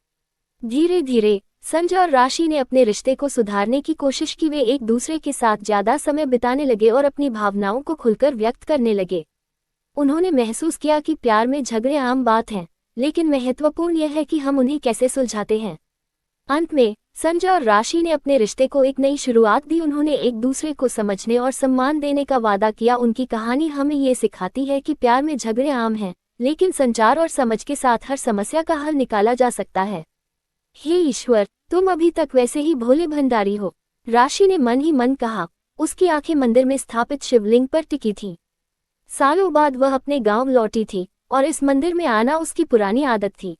धीरे धीरे संजय और राशि ने अपने रिश्ते को सुधारने की कोशिश की। वे एक दूसरे के साथ ज्यादा समय बिताने लगे और अपनी भावनाओं को खुलकर व्यक्त करने लगे। उन्होंने महसूस किया कि प्यार में झगड़े आम बात हैं, लेकिन महत्वपूर्ण यह है कि हम उन्हें कैसे सुलझाते हैं। अंत में संजय और राशि ने अपने रिश्ते को एक नई शुरुआत दी। उन्होंने एक दूसरे को समझने और सम्मान देने का वादा किया। उनकी कहानी हमें ये सिखाती है कि प्यार में झगड़े आम हैं, लेकिन संचार और समझ के साथ हर समस्या का हल निकाला जा सकता है। हे ईश्वर, तुम अभी तक वैसे ही भोले भंडारी हो, राशि ने मन ही मन कहा। उसकी आंखें मंदिर में स्थापित शिवलिंग पर टिकी थीं। सालों बाद वह अपने गांव लौटी थी और इस मंदिर में आना उसकी पुरानी आदत थी।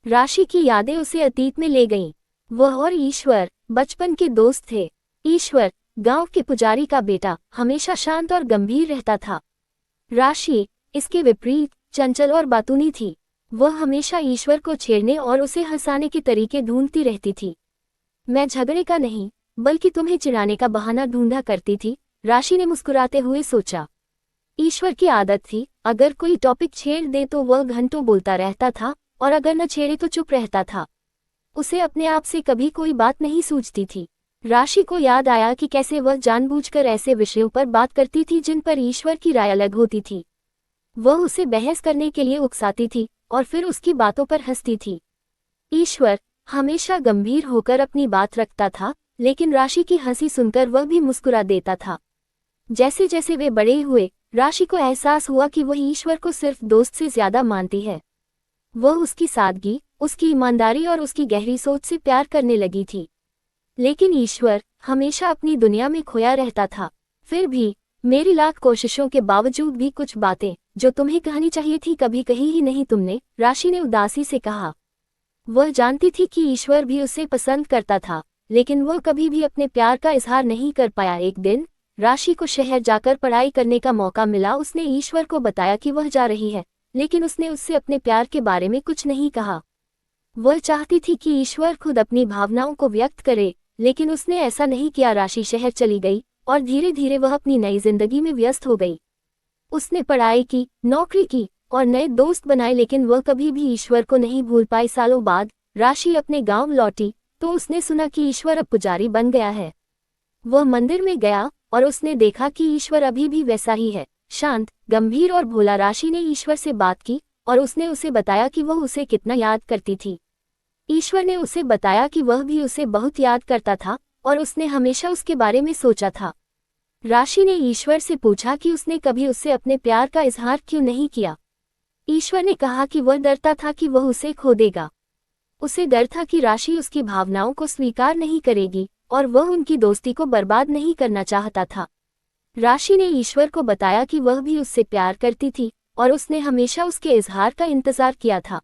राशि की यादें उसे अतीत में ले गईं। वह और ईश्वर बचपन के दोस्त थे। ईश्वर, गांव के पुजारी का बेटा, हमेशा शांत और गंभीर रहता था। राशि, इसके विपरीत, चंचल और बातूनी थी। वह हमेशा ईश्वर को छेड़ने और उसे हंसाने के तरीके ढूंढती रहती थी। मैं झगड़े का नहीं, बल्कि तुम्हें चिढ़ाने का बहाना ढूंढा करती थी, राशि ने मुस्कुराते हुए सोचा। ईश्वर की आदत थी, अगर कोई टॉपिक छेड़ दे तो वह घंटों बोलता रहता था, और अगर न छेड़े तो चुप रहता था। उसे अपने आप से कभी कोई बात नहीं सूझती थी। राशि को याद आया कि कैसे वह जानबूझकर ऐसे विषयों पर बात करती थी जिन पर ईश्वर की राय अलग होती थी। वह उसे बहस करने के लिए उकसाती थी और फिर उसकी बातों पर हंसती थी। ईश्वर हमेशा गंभीर होकर अपनी बात रखता था, लेकिन राशि की हंसी सुनकर वह भी मुस्कुरा देता था। जैसे जैसे वे बड़े हुए, राशि को एहसास हुआ कि वह ईश्वर को सिर्फ दोस्त से ज्यादा मानती है। वह उसकी सादगी, उसकी ईमानदारी और उसकी गहरी सोच से प्यार करने लगी थी। लेकिन ईश्वर हमेशा अपनी दुनिया में खोया रहता था। फिर भी मेरी लाख कोशिशों के बावजूद भी कुछ बातें जो तुम्हें कहनी चाहिए थी कभी कही ही नहीं तुमने, राशि ने उदासी से कहा। वह जानती थी कि ईश्वर भी उसे पसंद करता था, लेकिन वह कभी भी अपने प्यार का इजहार नहीं कर पाया। एक दिन राशि को शहर जाकर पढ़ाई करने का मौका मिला। उसने ईश्वर को बताया कि वह जा रही है, लेकिन उसने उससे अपने प्यार के बारे में कुछ नहीं कहा। वह चाहती थी कि ईश्वर खुद अपनी भावनाओं को व्यक्त करे, लेकिन उसने ऐसा नहीं किया। राशि शहर चली गई और धीरे धीरे वह अपनी नई जिंदगी में व्यस्त हो गई। उसने पढ़ाई की, नौकरी की और नए दोस्त बनाए, लेकिन वह कभी भी ईश्वर को नहीं भूल पाई। सालों बाद राशि अपने गांव लौटी तो उसने सुना कि ईश्वर अब पुजारी बन गया है। वह मंदिर में गया और उसने देखा कि ईश्वर अभी भी वैसा ही है, शांत, गंभीर और भोला। राशि ने ईश्वर से बात की और उसने उसे बताया कि वह उसे कितना याद करती थी। ईश्वर ने उसे बताया कि वह भी उसे बहुत याद करता था और उसने हमेशा उसके बारे में सोचा था। राशि ने ईश्वर से पूछा कि उसने कभी उससे अपने प्यार का इजहार क्यों नहीं किया। ईश्वर ने कहा कि वह डरता था कि वह उसे खो देगा। उसे डर था कि राशि उसकी भावनाओं को स्वीकार नहीं करेगी और वह उनकी दोस्ती को बर्बाद नहीं करना चाहता था। राशि ने ईश्वर को बताया कि वह भी उससे प्यार करती थी और उसने हमेशा उसके इजहार का इंतजार किया था।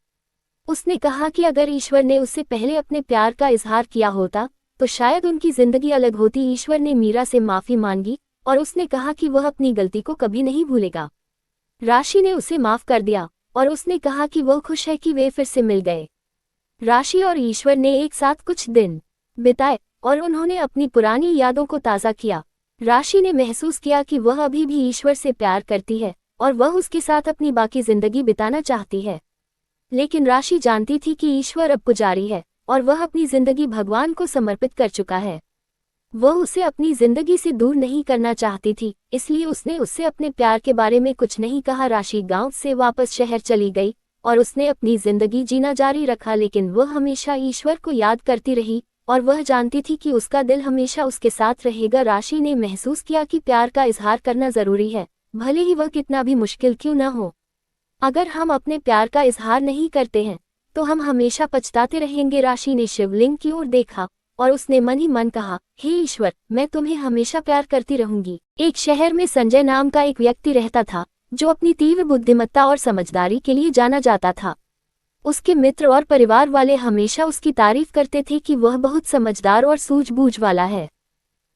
उसने कहा कि अगर ईश्वर ने उससे पहले अपने प्यार का इजहार किया होता तो शायद उनकी जिंदगी अलग होती। ईश्वर ने मीरा से माफी मांगी और उसने कहा कि वह अपनी गलती को कभी नहीं भूलेगा। राशि ने उसे माफ कर दिया और उसने कहा कि वह खुश है कि वे फिर से मिल गए। राशि और ईश्वर ने एक साथ कुछ दिन बिताए और उन्होंने अपनी पुरानी यादों को ताज़ा किया। राशि ने महसूस किया कि वह अभी भी ईश्वर से प्यार करती है और वह उसके साथ अपनी बाकी जिंदगी बिताना चाहती है। लेकिन राशि जानती थी कि ईश्वर अब पुजारी है और वह अपनी जिंदगी भगवान को समर्पित कर चुका है। वह उसे अपनी जिंदगी से दूर नहीं करना चाहती थी, इसलिए उसने उससे अपने प्यार के बारे में कुछ नहीं कहा। राशि गांव से वापस शहर चली गई और उसने अपनी जिंदगी जीना जारी रखा, लेकिन वह हमेशा ईश्वर को याद करती रही और वह जानती थी कि उसका दिल हमेशा उसके साथ रहेगा। राशि ने महसूस किया कि प्यार का इजहार करना जरूरी है, भले ही वह कितना भी मुश्किल क्यों न हो। अगर हम अपने प्यार का इजहार नहीं करते हैं तो हम हमेशा पछताते रहेंगे। राशि ने शिवलिंग की ओर देखा और उसने मन ही मन कहा, हे ईश्वर, मैं तुम्हें हमेशा प्यार करती रहूंगी। एक शहर में संजय नाम का एक व्यक्ति रहता था जो अपनी तीव्र बुद्धिमत्ता और समझदारी के लिए जाना जाता था। उसके मित्र और परिवार वाले हमेशा उसकी तारीफ करते थे कि वह बहुत समझदार और सूझबूझ वाला है।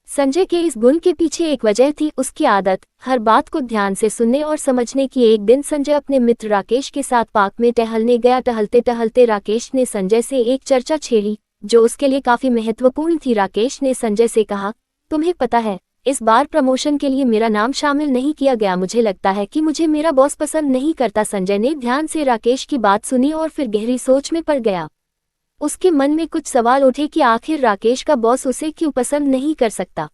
संजय के इस गुण के पीछे एक वजह थी उसकी आदत, हर बात को ध्यान से सुनने और समझने की। एक दिन संजय अपने मित्र राकेश के साथ पार्क में टहलने गया। टहलते टहलते राकेश ने संजय से एक चर्चा छेड़ी जो उसके लिए काफी महत्वपूर्ण थी। राकेश ने संजय से कहा, तुम्हें पता है, इस बार प्रमोशन के लिए मेरा नाम शामिल नहीं किया गया। मुझे लगता है कि मुझे मेरा बॉस पसंद नहीं करता। संजय ने ध्यान से राकेश की बात सुनी और फिर गहरी सोच में पड़ गया। उसके मन में कुछ सवाल उठे कि आखिर राकेश का बॉस उसे क्यों पसंद नहीं कर सकता।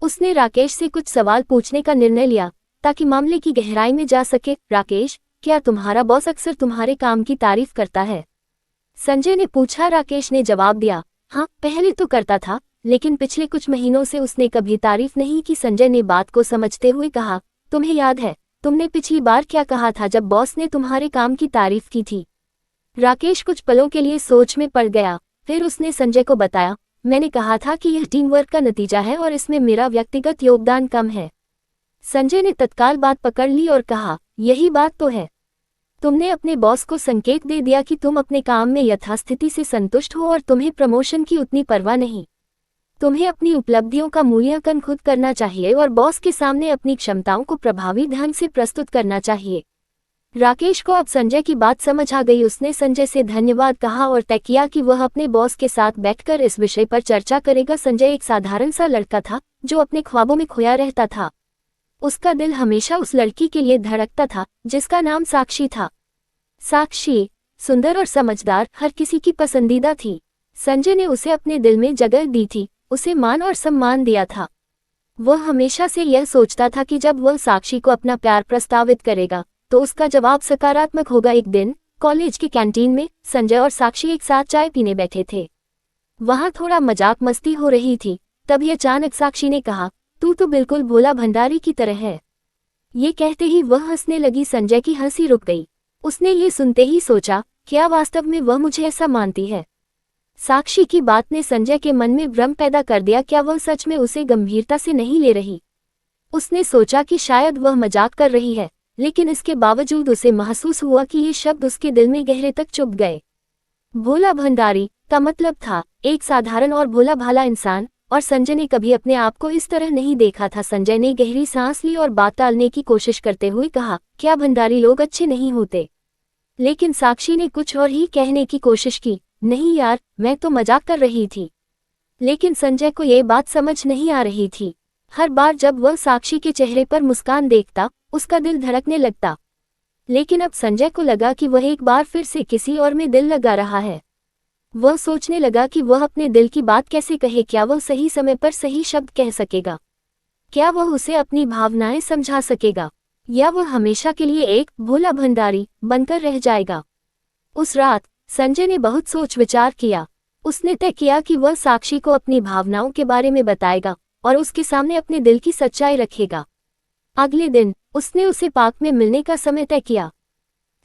उसने राकेश से कुछ सवाल पूछने का निर्णय लिया ताकि मामले की गहराई में जा सके। राकेश, क्या तुम्हारा बॉस अक्सर तुम्हारे काम की तारीफ करता है? संजय ने पूछा। राकेश ने जवाब दिया, हाँ, पहले तो करता था, लेकिन पिछले कुछ महीनों से उसने कभी तारीफ नहीं की। संजय ने बात को समझते हुए कहा, तुम्हें याद है तुमने पिछली बार क्या कहा था जब बॉस ने तुम्हारे काम की तारीफ की थी? राकेश कुछ पलों के लिए सोच में पड़ गया। फिर उसने संजय को बताया, मैंने कहा था कि यह टीम वर्क का नतीजा है और इसमें मेरा व्यक्तिगत योगदान कम है। संजय ने तत्काल बात पकड़ ली और कहा, यही बात तो है। तुमने अपने बॉस को संकेत दे दिया कि तुम अपने काम में यथास्थिति से संतुष्ट हो और तुम्हें प्रमोशन की उतनी परवाह नहीं। तुम्हें अपनी उपलब्धियों का मूल्यांकन खुद करना चाहिए और बॉस के सामने अपनी क्षमताओं को प्रभावी ढंग से प्रस्तुत करना चाहिए। राकेश को अब संजय की बात समझ आ गई। उसने संजय से धन्यवाद कहा और तय किया कि वह अपने बॉस के साथ बैठकर इस विषय पर चर्चा करेगा। संजय एक साधारण सा लड़का था जो अपने ख्वाबों में खोया रहता था। उसका दिल हमेशा उस लड़की के लिए धड़कता था जिसका नाम साक्षी था। साक्षी सुंदर और समझदार, हर किसी की पसंदीदा थी। संजय ने उसे अपने दिल में जगह दी थी, उसे मान और सम्मान दिया था। वह हमेशा से यह सोचता था कि जब वह साक्षी को अपना प्यार प्रस्तावित करेगा तो उसका जवाब सकारात्मक होगा। एक दिन कॉलेज की कैंटीन में संजय और साक्षी एक साथ चाय पीने बैठे थे। वहां थोड़ा मजाक मस्ती हो रही थी। तभी अचानक साक्षी ने कहा, तू तो बिल्कुल भोला भंडारी की तरह है। ये कहते ही वह हंसने लगी। संजय की हंसी रुक गई। उसने ये सुनते ही सोचा, क्या वास्तव में वह मुझे ऐसा मानती है? साक्षी की बात ने संजय के मन में भ्रम पैदा कर दिया। क्या वह सच में उसे गंभीरता से नहीं ले रही? उसने सोचा कि शायद वह मजाक कर रही है, लेकिन इसके बावजूद उसे महसूस हुआ कि ये शब्द उसके दिल में गहरे तक चुभ गए। भोला भंडारी का मतलब था एक साधारण और भोला भाला इंसान, और संजय ने कभी अपने आप को इस तरह नहीं देखा था। संजय ने गहरी सांस ली और बात टालने की कोशिश करते हुए कहा, क्या भंडारी लोग अच्छे नहीं होते? लेकिन साक्षी ने कुछ और ही कहने की कोशिश की। नहीं यार, मैं तो मजाक कर रही थी। लेकिन संजय को ये बात समझ नहीं आ रही थी। हर बार जब वह साक्षी के चेहरे पर मुस्कान देखता, उसका दिल धड़कने लगता। लेकिन अब संजय को लगा कि वह एक बार फिर से किसी और में दिल लगा रहा है। वह सोचने लगा कि वह अपने दिल की बात कैसे कहे। क्या वह सही समय पर सही शब्द कह सकेगा? क्या वह उसे अपनी भावनाएं समझा सकेगा? या वह हमेशा के लिए एक भोला भंडारी बनकर रह जाएगा? उस रात संजय ने बहुत सोच विचार किया। उसने तय किया कि वह साक्षी को अपनी भावनाओं के बारे में बताएगा और उसके सामने अपने दिल की सच्चाई रखेगा। अगले दिन उसने उसे पार्क में मिलने का समय तय किया।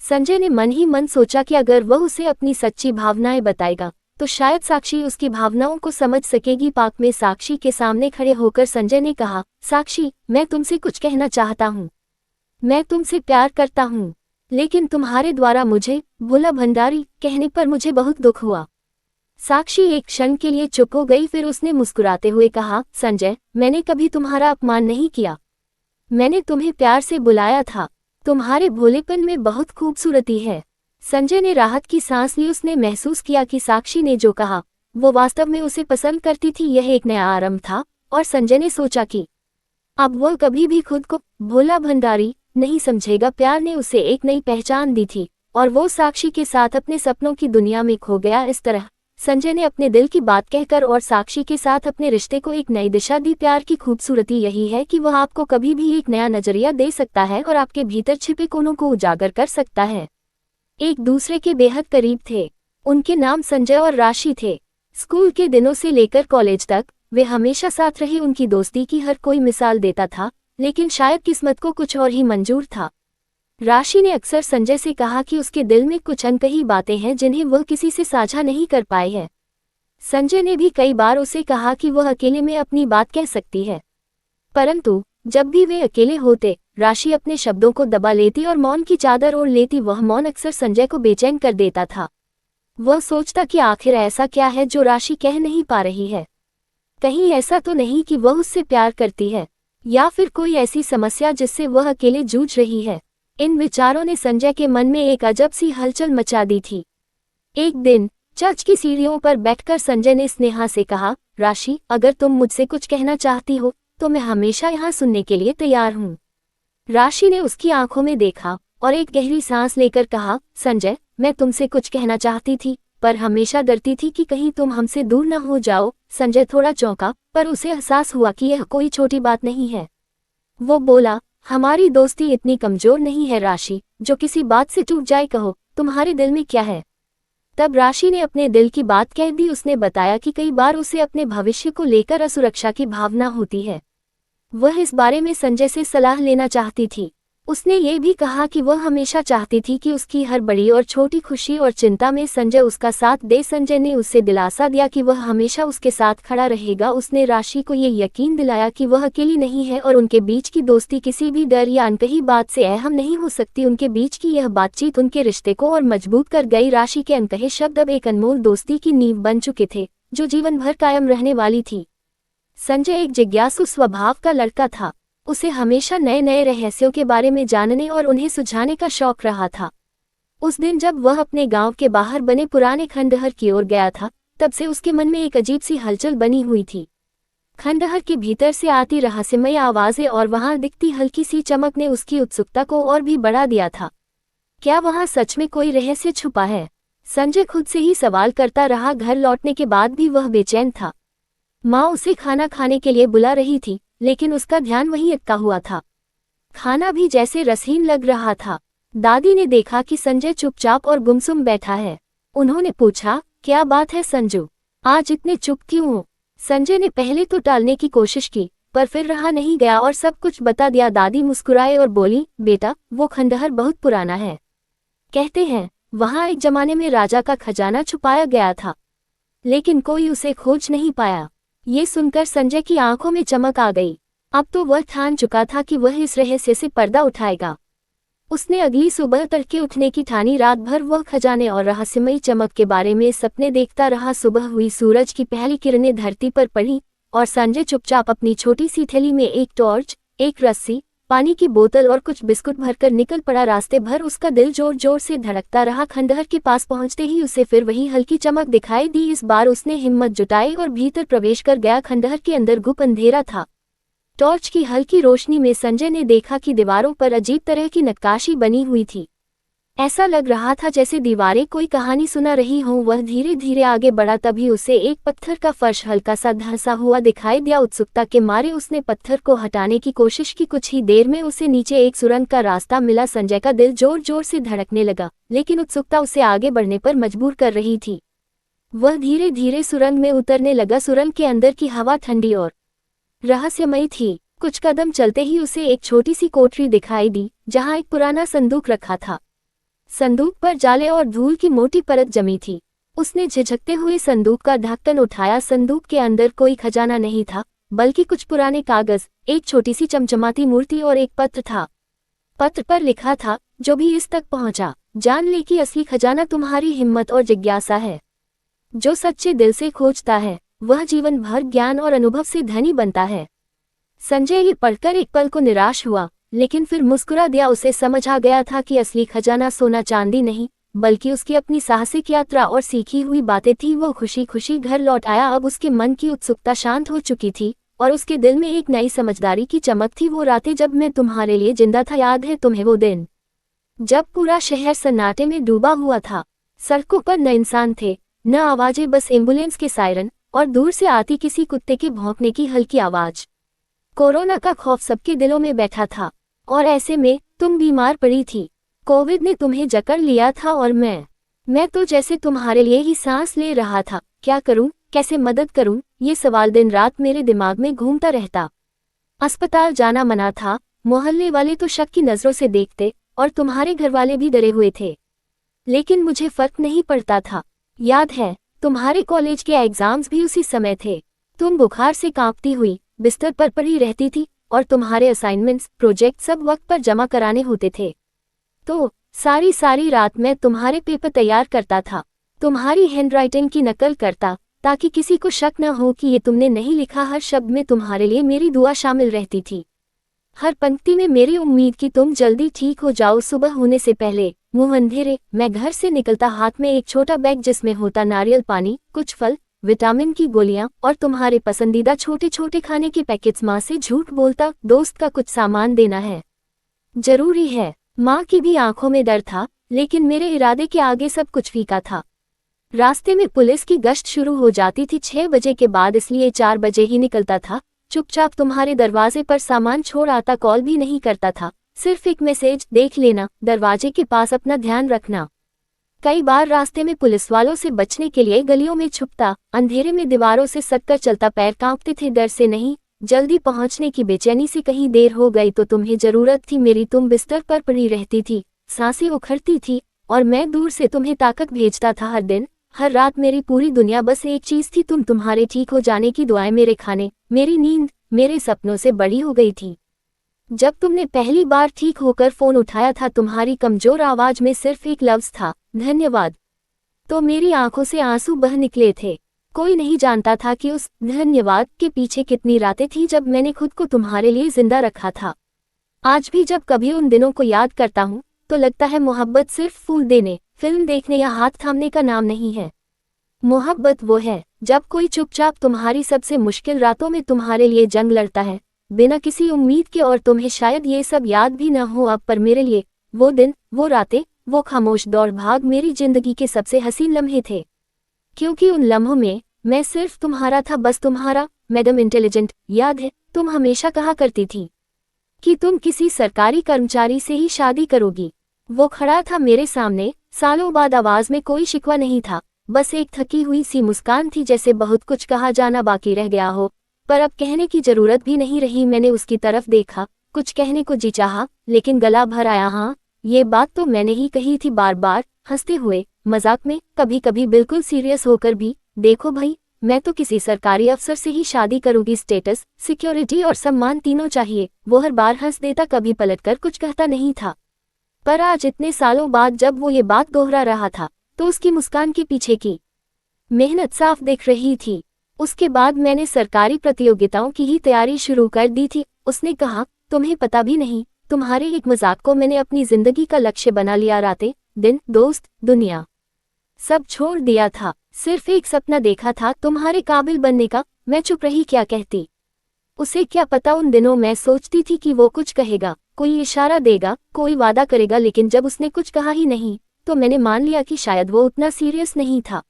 संजय ने मन ही मन सोचा कि अगर वह उसे अपनी सच्ची भावनाएं बताएगा तो शायद साक्षी उसकी भावनाओं को समझ सकेगी। पार्क में साक्षी के सामने खड़े होकर संजय ने कहा, साक्षी, मैं तुमसे कुछ कहना चाहता हूँ। मैं तुमसे प्यार करता हूँ, लेकिन तुम्हारे द्वारा मुझे भोला भंडारी कहने पर मुझे बहुत दुख हुआ। साक्षी एक क्षण के लिए चुप हो गई। फिर उसने मुस्कुराते हुए कहा, संजय, मैंने कभी तुम्हारा अपमान नहीं किया। मैंने तुम्हें प्यार से बुलाया था। तुम्हारे भोलेपन में बहुत खूबसूरती है। संजय ने राहत की सांस ली। उसने महसूस किया कि साक्षी ने जो कहा वो वास्तव में उसे पसंद करती थी। यह एक नया आरंभ था और संजय ने सोचा कि अब वह कभी भी खुद को भोला भंडारी नहीं समझेगा। प्यार ने उसे एक नई पहचान दी थी और वो साक्षी के साथ अपने सपनों की दुनिया में खो गया। इस तरह संजय ने अपने दिल की बात कहकर और साक्षी के साथ अपने रिश्ते को एक नई दिशा दी। प्यार की खूबसूरती यही है कि वह आपको कभी भी एक नया नजरिया दे सकता है और आपके भीतर छिपे कोनों को उजागर कर सकता है। एक दूसरे के बेहद करीब थे। उनके नाम संजय और राशि थे। स्कूल के दिनों से लेकर कॉलेज तक वे हमेशा साथ रहे। उनकी दोस्ती की हर कोई मिसाल देता था, लेकिन शायद किस्मत को कुछ और ही मंजूर था। राशि ने अक्सर संजय से कहा कि उसके दिल में कुछ अनकही बातें हैं जिन्हें वह किसी से साझा नहीं कर पाई है। संजय ने भी कई बार उसे कहा कि वह अकेले में अपनी बात कह सकती है, परंतु जब भी वे अकेले होते, राशि अपने शब्दों को दबा लेती और मौन की चादर ओढ़ लेती। वह मौन अक्सर संजय को बेचैन कर देता था। वह सोचता कि आखिर ऐसा क्या है जो राशि कह नहीं पा रही है। कहीं ऐसा तो नहीं कि वह उससे प्यार करती है, या फिर कोई ऐसी समस्या जिससे वह अकेले जूझ रही है। इन विचारों ने संजय के मन में एक अजब सी हलचल मचा दी थी। एक दिन चर्च की सीढ़ियों पर बैठकर संजय ने स्नेहा से कहा, राशि, अगर तुम मुझसे कुछ कहना चाहती हो तो मैं हमेशा यहाँ सुनने के लिए तैयार हूँ। राशि ने उसकी आंखों में देखा और एक गहरी सांस लेकर कहा, संजय, मैं तुमसे कुछ कहना चाहती थी, पर हमेशा डरती थी कि कहीं तुम हमसे दूर न हो जाओ। संजय थोड़ा चौंका, पर उसे एहसास हुआ कि यह कोई छोटी बात नहीं है। वो बोला, हमारी दोस्ती इतनी कमजोर नहीं है राशि, जो किसी बात से टूट जाए। कहो, तुम्हारे दिल में क्या है? तब राशि ने अपने दिल की बात कह दी। उसने बताया कि कई बार उसे अपने भविष्य को लेकर असुरक्षा की भावना होती है। वह इस बारे में संजय से सलाह लेना चाहती थी। उसने ये भी कहा कि वह हमेशा चाहती थी कि उसकी हर बड़ी और छोटी खुशी और चिंता में संजय उसका साथ दे। संजय ने उसे दिलासा दिया कि वह हमेशा उसके साथ खड़ा रहेगा। उसने राशि को ये यकीन दिलाया कि वह अकेली नहीं है और उनके बीच की दोस्ती किसी भी डर या अनकही बात से अहम नहीं हो सकती। उनके बीच की यह बातचीत उनके रिश्ते को और मजबूत कर गई। राशि के अनकहे शब्द अब एक अनमोल दोस्ती की नींव बन चुके थे, जो जीवन भर कायम रहने वाली थी। संजय एक जिज्ञासु स्वभाव का लड़का था। उसे हमेशा नए नए रहस्यों के बारे में जानने और उन्हें सुझाने का शौक रहा था। उस दिन जब वह अपने गांव के बाहर बने पुराने खंडहर की ओर गया था, तब से उसके मन में एक अजीब सी हलचल बनी हुई थी। खंडहर के भीतर से आती रहस्यमय आवाजें और वहां दिखती हल्की सी चमक ने उसकी उत्सुकता को और भी बढ़ा दिया था। क्या वहां सच में कोई रहस्य छुपा है? संजय खुद से ही सवाल करता रहा। घर लौटने के बाद भी वह बेचैन था। माँ उसे खाना खाने के लिए बुला रही थी, लेकिन उसका ध्यान वहीं अटका हुआ था। खाना भी जैसे रसहीन लग रहा था। दादी ने देखा कि संजय चुपचाप और गुमसुम बैठा है। उन्होंने पूछा, क्या बात है संजू, आज इतने चुप क्यों हो? संजय ने पहले तो टालने की कोशिश की, पर फिर रहा नहीं गया और सब कुछ बता दिया। दादी मुस्कुराए और बोली, बेटा, वो खंडहर बहुत पुराना है। कहते हैं वहां एक जमाने में राजा का खजाना छुपाया गया था, लेकिन कोई उसे खोज नहीं पाया। ये सुनकर संजय की आंखों में चमक आ गई। अब तो वह ठान चुका था कि वह इस रहस्य से पर्दा उठाएगा। उसने अगली सुबह तड़के उठने की ठानी। रात भर वह खजाने और रहस्यमयी चमक के बारे में सपने देखता रहा। सुबह हुई, सूरज की पहली किरणें धरती पर पड़ी और संजय चुपचाप अपनी छोटी सी थैली में एक टॉर्च, एक रस्सी, पानी की बोतल और कुछ बिस्कुट भरकर निकल पड़ा। रास्ते भर उसका दिल जोर जोर से धड़कता रहा। खंडहर के पास पहुंचते ही उसे फिर वही हल्की चमक दिखाई दी। इस बार उसने हिम्मत जुटाई और भीतर प्रवेश कर गया। खंडहर के अंदर गुप अंधेरा था। टॉर्च की हल्की रोशनी में संजय ने देखा कि दीवारों पर अजीब तरह की नक्काशी बनी हुई थी। ऐसा लग रहा था जैसे दीवारें कोई कहानी सुना रही हों। वह धीरे धीरे आगे बढ़ा, तभी उसे एक पत्थर का फर्श हल्का सा धंसा हुआ दिखाई दिया। उत्सुकता के मारे उसने पत्थर को हटाने की कोशिश की। कुछ ही देर में उसे नीचे एक सुरंग का रास्ता मिला। संजय का दिल जोर जोर से धड़कने लगा, लेकिन उत्सुकता उसे आगे बढ़ने पर मजबूर कर रही थी। वह धीरे धीरे सुरंग में उतरने लगा। सुरंग के अंदर की हवा ठंडी और रहस्यमयी थी। कुछ कदम चलते ही उसे एक छोटी सी कोठरी दिखाई दी, जहां एक पुराना संदूक रखा था। संदूक पर जाले और धूल की मोटी परत जमी थी। उसने झिझकते हुए संदूक का ढक्कन उठाया। संदूक के अंदर कोई खजाना नहीं था, बल्कि कुछ पुराने कागज, एक छोटी सी चमचमाती मूर्ति और एक पत्र था। पत्र पर लिखा था, जो भी इस तक पहुंचा, जान ले कि असली खजाना तुम्हारी हिम्मत और जिज्ञासा है। जो सच्चे दिल से खोजता है, वह जीवन भर ज्ञान और अनुभव से धनी बनता है। संजय ये पढ़कर एक पल को निराश हुआ, लेकिन फिर मुस्कुरा दिया। उसे समझ आ गया था कि असली खजाना सोना चांदी नहीं, बल्कि उसकी अपनी साहसिक यात्रा और सीखी हुई बातें थी। वो खुशी खुशी घर लौट आया। अब उसके मन की उत्सुकता शांत हो चुकी थी और उसके दिल में एक नई समझदारी की चमक थी। वो रातें जब मैं तुम्हारे लिए जिंदा था, याद है तुम्हें वो दिन जब पूरा शहर सन्नाटे में डूबा हुआ था? सड़कों पर न इंसान थे, न आवाजें, बस एम्बुलेंस के सायरन और दूर से आती किसी कुत्ते के भौंकने की हल्की आवाज। कोरोना का खौफ सबके दिलों में बैठा था और ऐसे में तुम बीमार पड़ी थी। कोविड ने तुम्हें जकड़ लिया था और मैं तो जैसे तुम्हारे लिए ही सांस ले रहा था। क्या करूं, कैसे मदद करूं, ये सवाल दिन रात मेरे दिमाग में घूमता रहता। अस्पताल जाना मना था, मोहल्ले वाले तो शक की नजरों से देखते और तुम्हारे घरवाले भी डरे हुए थे, लेकिन मुझे फर्क नहीं पड़ता था। याद है, तुम्हारे कॉलेज के एग्जाम्स भी उसी समय थे। तुम बुखार से कांपती हुई बिस्तर पर पड़ी रहती थी और तुम्हारे असाइनमेंट्स, प्रोजेक्ट सब वक्त पर जमा कराने होते थे। तो सारी रात मैं तुम्हारे पेपर तैयार करता था, तुम्हारी हैंडराइटिंग की नकल करता, ताकि किसी को शक न हो कि ये तुमने नहीं लिखा। हर शब्द में तुम्हारे लिए मेरी दुआ शामिल रहती थी, हर पंक्ति में मेरी उम्मीद कि तुम जल्दी ठीक हो जाओ। सुबह होने से पहले मुंह अंधेरे मैं घर से निकलता, हाथ में एक छोटा बैग जिसमें होता नारियल पानी, कुछ फल, विटामिन की गोलियां और तुम्हारे पसंदीदा छोटे छोटे खाने के पैकेट्स। माँ से झूठ बोलता, दोस्त का कुछ सामान देना है, जरूरी है। माँ की भी आंखों में डर था, लेकिन मेरे इरादे के आगे सब कुछ फीका था। रास्ते में पुलिस की गश्त शुरू हो जाती थी 6 बजे के बाद, इसलिए 4 बजे ही निकलता था। चुपचाप तुम्हारे दरवाजे पर सामान छोड़ आता, कॉल भी नहीं करता था, सिर्फ एक मैसेज, देख लेना, दरवाजे के पास अपना ध्यान रखना। कई बार रास्ते में पुलिस वालों से बचने के लिए गलियों में छुपता, अंधेरे में दीवारों से सटकर चलता, पैर कांपते थे, डर से नहीं, जल्दी पहुंचने की बेचैनी से। कहीं देर हो गई तो तुम्हें जरूरत थी मेरी, तुम बिस्तर पर पड़ी रहती थी, सांसें उखड़ती थी और मैं दूर से तुम्हें ताकत भेजता था। हर दिन, हर रात मेरी पूरी दुनिया बस एक चीज थी, तुम्हारे ठीक हो जाने की दुआएं। मेरे खाने, मेरी नींद, मेरे सपनों से बड़ी हो गई थी। जब तुमने पहली बार ठीक होकर फोन उठाया था, तुम्हारी कमजोर आवाज में सिर्फ एक लफ्ज था, धन्यवाद। तो मेरी आंखों से आंसू बह निकले थे। कोई नहीं जानता था कि उस धन्यवाद के पीछे कितनी रातें थी जब मैंने खुद को तुम्हारे लिए जिंदा रखा था। आज भी जब कभी उन दिनों को याद करता हूँ तो लगता है मोहब्बत सिर्फ फूल देने, फिल्म देखने या हाथ थामने का नाम नहीं है। मोहब्बत वो है जब कोई चुपचाप तुम्हारी सबसे मुश्किल रातों में तुम्हारे लिए जंग लड़ता है, बिना किसी उम्मीद के। और तुम्हें शायद ये सब याद भी न हो अब, पर मेरे लिए वो दिन, वो रातें, वो खामोश दौड़ भाग मेरी जिंदगी के सबसे हसीन लम्हे थे, क्योंकि उन लम्हों में मैं सिर्फ तुम्हारा था, बस तुम्हारा। मैडम इंटेलिजेंट, याद है तुम हमेशा कहा करती थी कि तुम किसी सरकारी कर्मचारी से ही शादी करोगी। वो खड़ा था मेरे सामने, सालों बाद, आवाज में कोई शिकवा नहीं था, बस एक थकी हुई सी मुस्कान थी, जैसे बहुत कुछ कहा जाना बाकी रह गया हो, पर अब कहने की जरूरत भी नहीं रही। मैंने उसकी तरफ देखा, कुछ कहने को जी चाहा, लेकिन गला भर आया। हाँ, ये बात तो मैंने ही कही थी, बार बार, हंसते हुए, मजाक में, कभी कभी बिल्कुल सीरियस होकर भी। देखो भाई, मैं तो किसी सरकारी अफसर से ही शादी करूंगी, स्टेटस, सिक्योरिटी और सम्मान तीनों चाहिए। वो हर बार हंस देता, कभी पलटकर कुछ कहता नहीं था। पर आज इतने सालों बाद जब वो ये बात दोहरा रहा था, तो उसकी मुस्कान के पीछे की मेहनत साफ दिख रही थी। उसके बाद मैंने सरकारी प्रतियोगिताओं की ही तैयारी शुरू कर दी थी। उसने कहा, तुम्हें पता भी नहीं, तुम्हारे एक मजाक को मैंने अपनी जिंदगी का लक्ष्य बना लिया। रातें, दिन, दोस्त, दुनिया सब छोड़ दिया था, सिर्फ एक सपना देखा था, तुम्हारे काबिल बनने का। मैं चुप रही, क्या कहती? उसे क्या पता, उन दिनों मैं सोचती थी कि वो कुछ कहेगा, कोई इशारा देगा, कोई वादा करेगा, लेकिन जब उसने कुछ कहा ही नहीं तो मैंने मान लिया कि शायद वो उतना सीरियस नहीं था।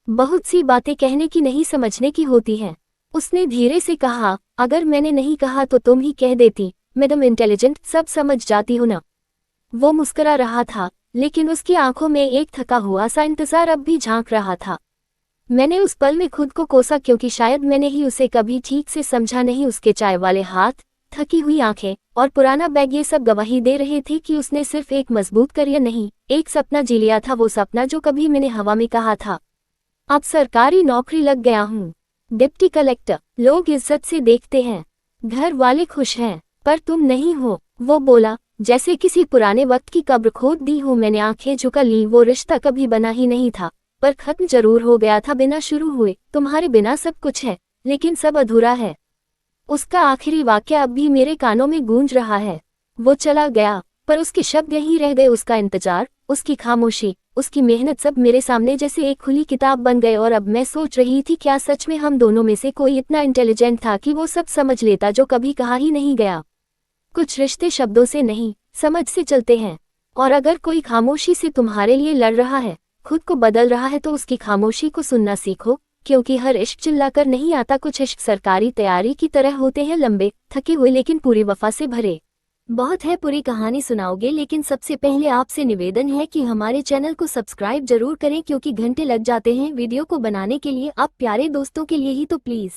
बहुत सी बातें कहने की नहीं, समझने की होती हैं। उसने धीरे से कहा, अगर मैंने नहीं कहा तो तुम ही कह देती, मैडम इंटेलिजेंट, सब समझ जाती हो ना। वो मुस्कुरा रहा था, लेकिन उसकी आंखों में एक थका हुआ सा इंतजार अब भी झांक रहा था। मैंने उस पल में खुद को कोसा, क्योंकि शायद मैंने ही उसे कभी ठीक से समझा नहीं। उसके चाय वाले हाथ, थकी हुई आंखें और पुराना बैग, ये सब गवाही दे रहे थे कि उसने सिर्फ एक मजबूत करियर नहीं, एक सपना जी लिया था। वो सपना जो कभी मैंने हवा में कहा था। अब सरकारी नौकरी लग गया हूँ, डिप्टी कलेक्टर, लोग इज्जत से देखते हैं, घर वाले खुश हैं, पर तुम नहीं हो। वो बोला, जैसे किसी पुराने वक्त की कब्र खोद दी हो। मैंने आंखें झुका ली। वो रिश्ता कभी बना ही नहीं था, पर खत्म जरूर हो गया था बिना शुरू हुए। तुम्हारे बिना सब कुछ है, लेकिन सब अधूरा है। उसका आखिरी वाक्य अब भी मेरे कानों में गूंज रहा है। वो चला गया, पर उसके शब्द यहीं रह गए। उसका इंतजार, उसकी खामोशी, उसकी मेहनत, सब मेरे सामने जैसे एक खुली किताब बन गए। और अब मैं सोच रही थी, क्या सच में हम दोनों में से कोई इतना इंटेलिजेंट था कि वो सब समझ लेता जो कभी कहा ही नहीं गया। कुछ रिश्ते शब्दों से नहीं, समझ से चलते हैं। और अगर कोई खामोशी से तुम्हारे लिए लड़ रहा है, खुद को बदल रहा है, तो उसकी खामोशी को सुनना सीखो, क्योंकि हर इश्क चिल्लाकर नहीं आता। कुछ इश्क सरकारी तैयारी की तरह होते हैं, लंबे, थके हुए, लेकिन पूरी वफा से भरे। बहुत है, पूरी कहानी सुनाओगे, लेकिन सबसे पहले आपसे निवेदन है कि हमारे चैनल को सब्सक्राइब जरूर करें, क्योंकि घंटे लग जाते हैं वीडियो को बनाने के लिए, आप प्यारे दोस्तों के लिए ही तो प्लीज।